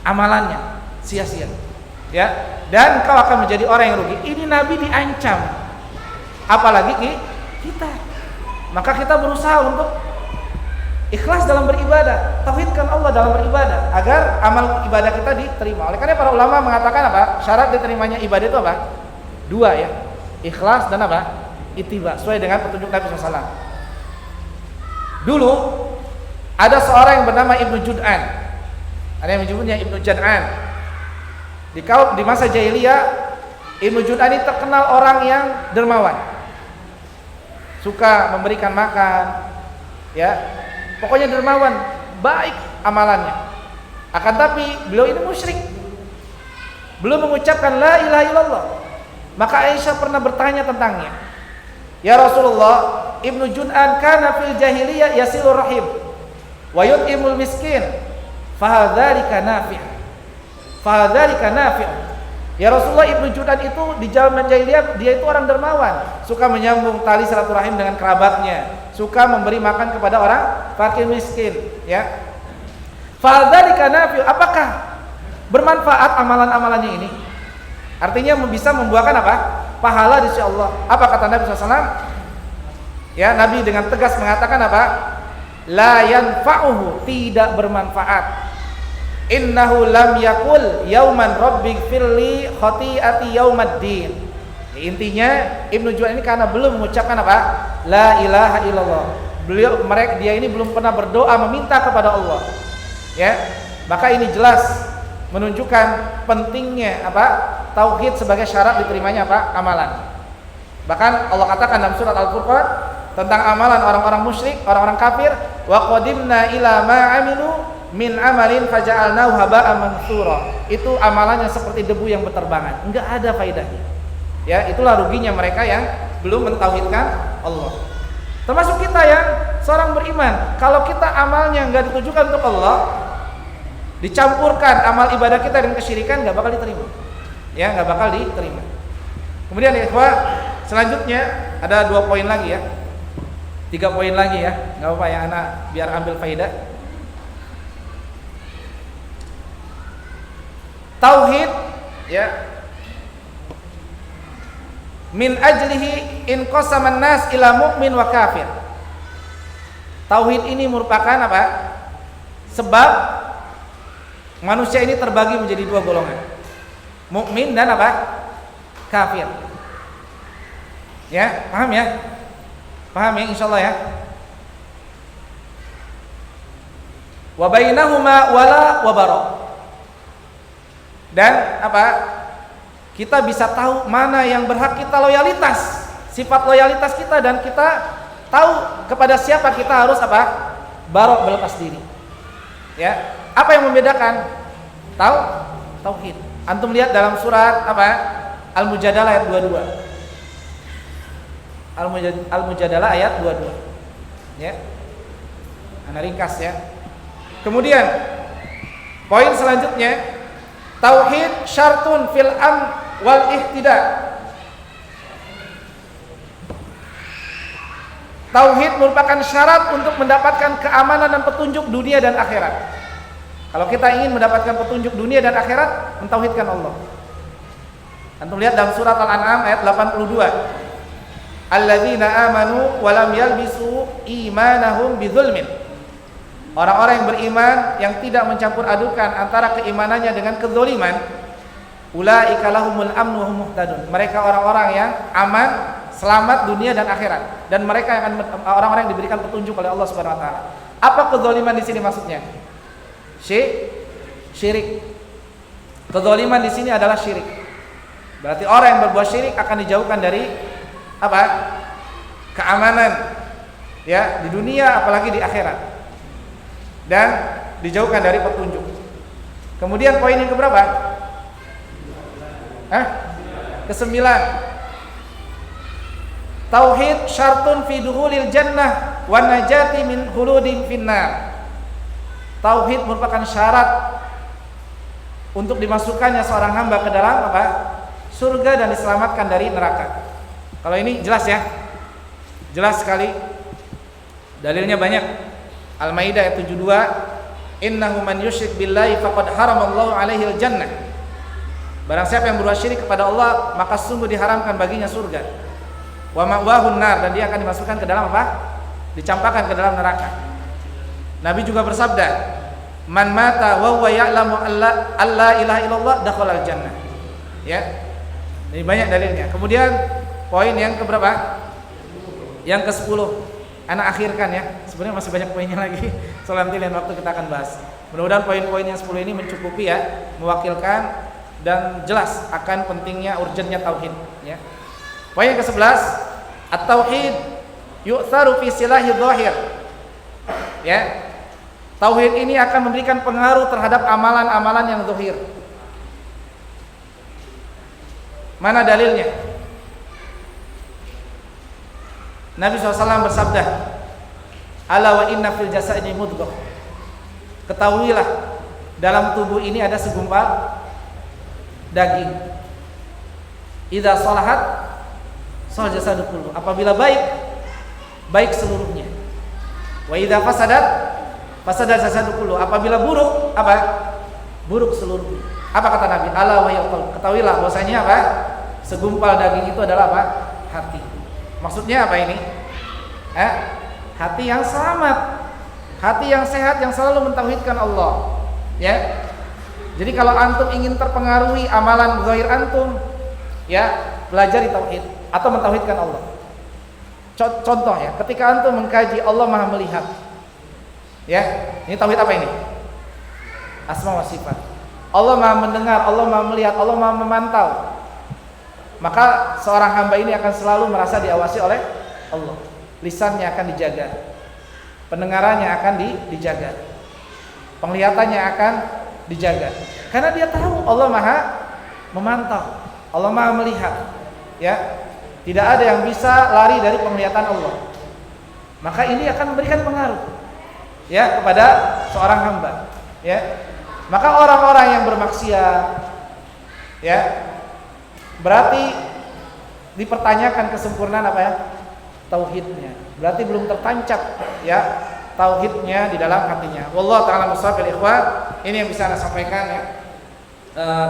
Amalannya, sia-sia. Ya. Dan engkau akan menjadi orang yang rugi. Ini Nabi diancam. Apalagi kita. Maka kita berusaha untuk ikhlas dalam beribadah, tauhidkan Allah dalam beribadah agar amal ibadah kita diterima. Oleh karena para ulama mengatakan apa? Syarat diterimanya ibadah itu apa? Dua, ya. Ikhlas dan apa? Ittiba, sesuai dengan petunjuk Nabi SAW. Dulu ada seorang yang bernama Ibnu Jud'an. Ada yang menyebutnya Ibnu Jud'an. Di masa jahiliyah, Ibnu Jud'an ini terkenal orang yang dermawan, suka memberikan makan, ya, pokoknya dermawan, baik amalannya. Akan tapi beliau ini musyrik, belum mengucapkan la ilaha illallah. Maka Aisyah pernah bertanya tentangnya, ya Rasulullah, Ibnu Jud'an kana fil jahiliyah yasilur rahim wa yut'imul miskin fahadzalika nafi'. Ya Rasulullah, Ibnu Jud'an itu di zaman jahiliyah dia itu orang dermawan, suka menyambung tali silaturahim dengan kerabatnya, suka memberi makan kepada orang fakir miskin, ya. Fadzalika nafi', apakah bermanfaat amalan-amalannya ini? Artinya bisa membuahkan apa? Pahala di sisi Allah. Apa kata Nabi SAW? Ya, Nabi dengan tegas mengatakan apa? La yanfa'uhu, tidak bermanfaat. Innahu lam yakul yauman rabbighfirli khati'ati yaumaddin. Intinya Ibnu Jud'an ini karena belum mengucapkan apa? La ilaha illallah. Dia ini belum pernah berdoa meminta kepada Allah. Ya. Maka ini jelas menunjukkan pentingnya apa? Tauhid sebagai syarat diterimanya apa? Amalan. Bahkan Allah katakan dalam surat Al-Furqan tentang amalan orang-orang musyrik, orang-orang kafir, wa qadimna ila ma 'amilu min amalin faja'alnahu haba'an mantsura. Itu amalannya seperti debu yang berterbangan, enggak ada faedahnya. Ya, itulah ruginya mereka yang belum mentauhidkan Allah. Termasuk kita yang seorang beriman. Kalau kita amalnya nggak ditujukan untuk Allah, dicampurkan amal ibadah kita dengan kesyirikan, nggak bakal diterima. Ya, nggak bakal diterima. Kemudian ya ikhwah, selanjutnya ada 2 poin lagi ya, 3 poin lagi ya, nggak apa-apa ya anak biar ambil faidah. Tauhid ya, min ajlihi in qasaman nas ila mu'min wa kafir. Tauhid ini merupakan apa? Sebab manusia ini terbagi menjadi 2 golongan, mukmin dan apa? Kafir. Ya, paham ya? Paham ya insyaallah ya? Wa bainahuma wala wa bara. Dan apa? Kita bisa tahu mana yang berhak kita loyalitas, sifat loyalitas kita, dan kita tahu kepada siapa kita harus apa? Barok, berlepas diri. Ya, apa yang membedakan? Tahu? Tauhid. Antum lihat dalam surat apa? Al-Mujadalah ayat 22. Al-Mujadalah ayat 22. Ya. Ana ringkas ya. Kemudian poin selanjutnya, tauhid syartun fil wal ihtida. Tauhid merupakan syarat untuk mendapatkan keamanan dan petunjuk dunia dan akhirat. Kalau kita ingin mendapatkan petunjuk dunia dan akhirat, mentauhidkan Allah. Antum lihat dalam surat Al-An'am ayat 82. Alladzina amanu wa lam yalbisu imanahum bidzulmin. Orang-orang yang beriman yang tidak mencampur adukan antara keimanannya dengan kezaliman, ulaika lahumul amnu wa hum muhtadun. Mereka orang-orang yang aman, selamat dunia dan akhirat, dan mereka yang akan orang-orang yang diberikan petunjuk oleh Allah Subhanahu wa taala. Apa kezaliman di sini maksudnya? Syirik. Kezaliman di sini adalah syirik. Berarti orang yang berbuat syirik akan dijauhkan dari apa? Keamanan ya di dunia apalagi di akhirat, dan dijauhkan dari petunjuk. Kemudian poin yang keberapa? Ke-9. Tauhid syartun fi dukhulil jannah wan najati min khuludin finnar. Tauhid merupakan syarat untuk dimasukkannya seorang hamba ke dalam apa? Surga, dan diselamatkan dari neraka. Kalau ini jelas ya, jelas sekali. Dalilnya banyak. Al-Maidah ayat 72, innahu man yusyrik billahi faqad haramallahu alaihi al-jannah. Barang siapa yang berbuat syirik kepada Allah, maka sungguh diharamkan baginya surga. Wa ma'wahun nar, dan dia akan dimasukkan ke dalam apa? Dicampakkan ke dalam neraka. Nabi juga bersabda, man mata wa huwa ya'lamu alla ilaha illallah dakhala al-jannah. Ya. Ini banyak dalilnya. Kemudian poin yang keberapa? Yang ke-10. Anak akhirkan ya. Sebenarnya masih banyak poinnya lagi. Soal nanti lain waktu kita akan bahas. Mudah-mudahan poin-poin yang 10 ini mencukupi ya, mewakilkan dan jelas akan pentingnya, urgennya tauhid ya. Poin yang ke-11, at-tauhid yu'tharu fi silahi dhahir. Ya. Tauhid ini akan memberikan pengaruh terhadap amalan-amalan yang zahir. Mana dalilnya? Nabi SAW bersabda, ala wa inna fil jasadi mudghah. Ketahuilah, dalam tubuh ini ada segumpal daging. Idza salahat sahal jasadu kullu. Apabila baik, baik seluruhnya. Wa idza fasadat fasada jasadu kullu. Apabila buruk, apa? Buruk seluruhnya. Apa kata Nabi? Ala wa yaqul. Ketahuilah bahwasanya apa? Segumpal daging itu adalah apa? Hati. Maksudnya apa ini? Hati yang selamat, hati yang sehat, yang selalu mentauhidkan Allah. Ya. Jadi kalau antum ingin terpengaruhi amalan zahir antum, ya, pelajari tauhid atau mentauhidkan Allah. Contoh ya, ketika antum mengkaji Allah Maha melihat. Ya, ini tauhid apa ini? Asma wa sifat. Allah Maha mendengar, Allah Maha melihat, Allah Maha memantau. Maka seorang hamba ini akan selalu merasa diawasi oleh Allah. Lisannya akan dijaga, pendengarannya akan dijaga, penglihatannya akan dijaga. Karena dia tahu Allah Maha memantau, Allah Maha melihat. Ya, tidak ada yang bisa lari dari penglihatan Allah. maka ini akan memberikan pengaruh ya kepada seorang hamba ya. Maka orang-orang yang bermaksiat ya, berarti dipertanyakan kesempurnaan apa ya? Tauhidnya. Berarti belum tertancap ya tauhidnya di dalam hatinya. Wallahu taala mushafir ikhwan. Ini yang bisa saya sampaikan ya.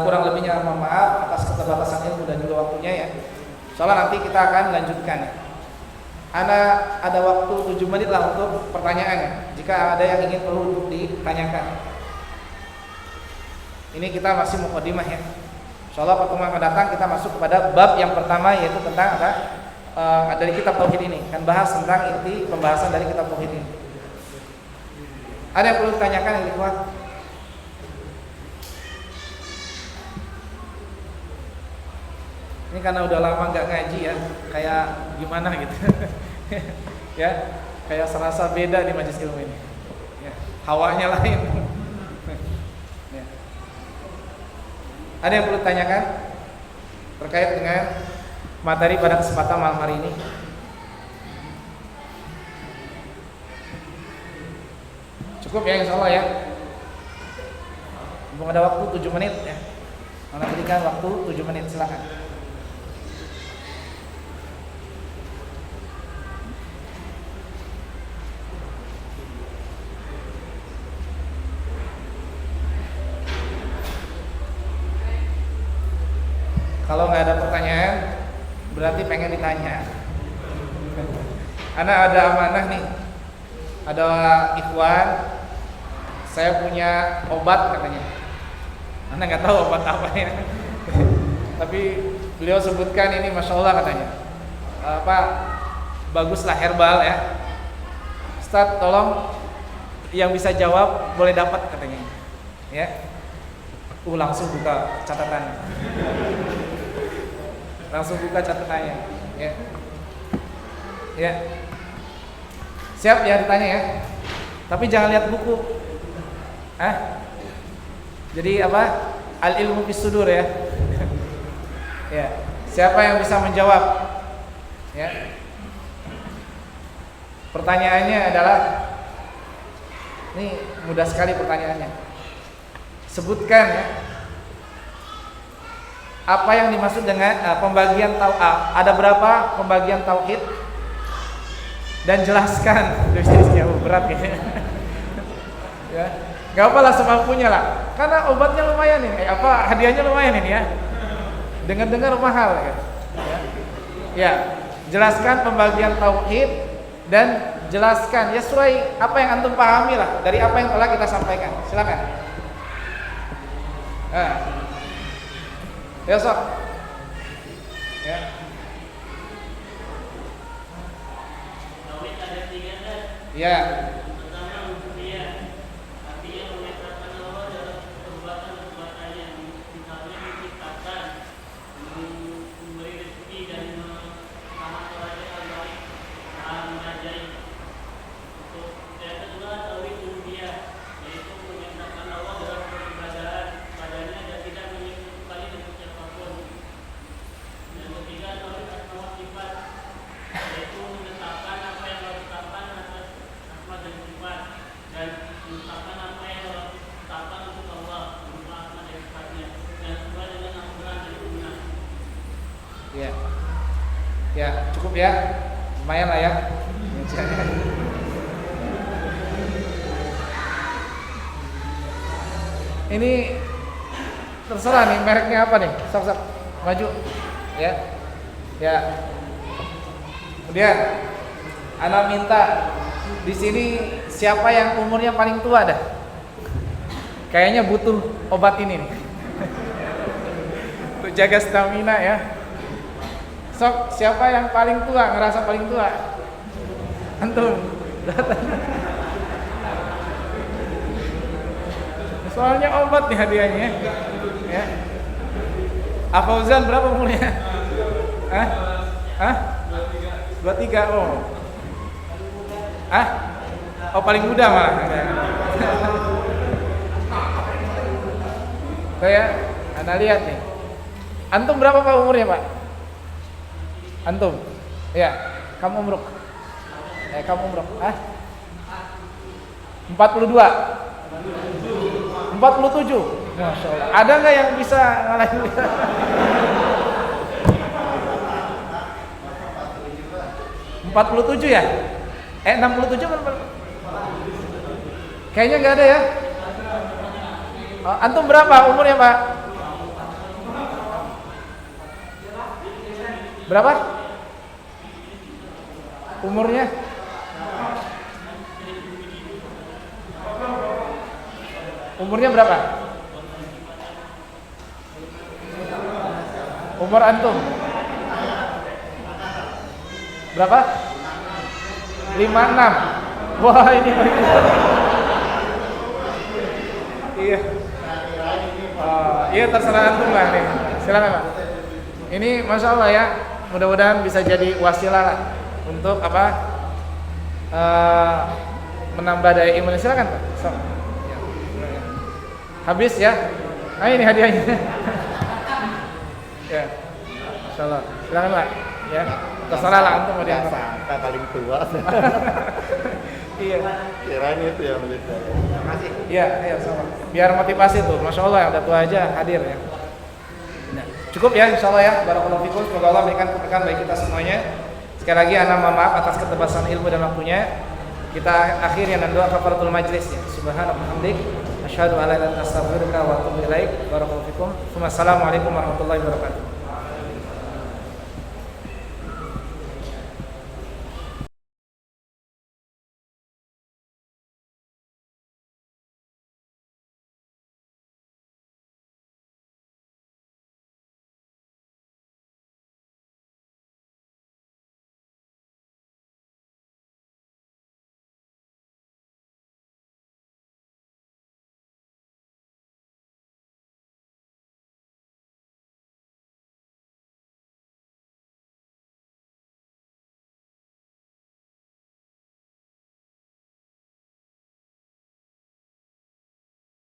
Kurang lebihnya mohon maaf atas keterbatasan ilmu dan juga waktunya ya. Soalnya nanti kita akan lanjutkan ya. Ada waktu 7 menit lah untuk pertanyaannya. Jika ada yang ingin perlu untuk ditanyakan. Ini kita masih mukadimah ya. Insyaallah pertemuan akan datang kita masuk kepada bab yang pertama, yaitu tentang dari kitab tauhid ini. Kan bahas tentang inti pembahasan dari kitab tauhid ini. Ada yang perlu ditanyakan yang ikhwan? Ini karena udah lama nggak ngaji ya, kayak gimana gitu. Ya, kayak serasa beda di majelis ilmu ini. Ya, hawanya lain. Ya. Ada yang perlu ditanyakan terkait dengan materi pada kesempatan malam hari ini? Cukup ya insyaallah ya. Mumpung ada waktu 7 menit ya. Mana berikan waktu 7 menit silakan. Kalau nggak ada pertanyaan, berarti pengen ditanya. Ana ada amanah nih, ada ikhwan, saya punya obat katanya. Ana nggak tahu obat apa ya, tapi beliau sebutkan ini masya Allah katanya. Baguslah herbal ya. Ustaz, tolong yang bisa jawab boleh dapat katanya. Ya, langsung buka catatan. Langsung buka catatannya ya. Ya. Siap ya ditanya ya. Tapi jangan lihat buku. Jadi apa? Al ilmu bis sudur ya. Ya. Siapa yang bisa menjawab? Ya. Pertanyaannya adalah, ini mudah sekali pertanyaannya. Sebutkan ya, apa yang dimaksud dengan pembagian ada berapa pembagian tauhid, dan jelaskan. Berat ya. Ya, nggak apalah semampunya lah. Karena obatnya lumayan ini, hadiahnya lumayan ini ya. Dengar-dengar mahal ya. Ya, jelaskan pembagian tauhid dan jelaskan ya sesuai apa yang antum pahami lah dari apa yang telah kita sampaikan. Silakan. Ya sok. Ya. Tauhid ada 3 kan? Ya. Pertama uluhiyah, artinya menetapkan Allah dalam perbuatan-perbuatannya, misalnya menciptakan, memberi rezeki dan mengamat orang yang baik, mengajari. Untuk yang kedua tauhid uluhiyah, yaitu menetapkan Allah dalam peribadahan padanya dan tidak menyekutukannya dengan siapapun. Dan ketiga tauhid asma wa sifat, yaitu menetapkan apa yang Allah tetapkan atas asma dan sifat, dan menetapkan apa yang Allah tetapkan untuk Allah berupa asma dan sifatnya, dan sesuai dengan aturan dan sunnah. Ya. Ya, cukup ya. Lumayan lah ya. Ini terserah nih mereknya apa nih. Sok-sok maju. Ya. Ya. Kemudian ana minta di sini siapa yang umurnya paling tua dah? Kayaknya butuh obat ini nih. Untuk jaga stamina ya. Sok, siapa yang paling tua, ngerasa paling tua? Antum. Soalnya obat nih hadiahnya. Ya. Afauzan berapa umurnya? 23. Oh. Oh paling muda malah. Kayak Anda lihat nih. Antum berapa Pak umurnya, Pak? Antum? Ya, kamu umur Kamu umroh? 42. 47. Masya Allah. Ada nggak yang bisa ngalahin? 47 ya? 67 kan? Kayaknya nggak ada ya. Antum berapa umurnya, Pak? Berapa? Umurnya? Umurnya berapa? Umur antum? Berapa? 56. Wah, ini iya. Iya, terserah antum lah nih. Silakan, Pak. Ini Masya Allah ya. Mudah-mudahan bisa jadi wasilah lah untuk apa? Menambah daya iman. Silakan, Pak. So. Habis ya. Nah, ini hadiahnya. Ya. Masya Allah. Silakan, Pak. Ya. Terserah lah antum mau diangkat. Sangka paling tua. Iya. Kirain itu ya Melita. Terima kasih. Iya, iya sama. Biar motivasi tuh. Masya Allah yang udah tua aja hadir ya. Nah, cukup ya insya Allah ya. Barakallahu fikum. Semoga Allah berikan keberkahan bagi kita semuanya. Sekali lagi ana mohon maaf atas keterbatasan ilmu dan waktunya. Kita akhiri dengan doa kafaratul majlis ya. Subhanallah hamdik. Asyhadu an la ilaha illa anta astaghfiruka wa atubu ilaik. Barakallahu fikum. Wassalamualaikum warahmatullahi wabarakatuh.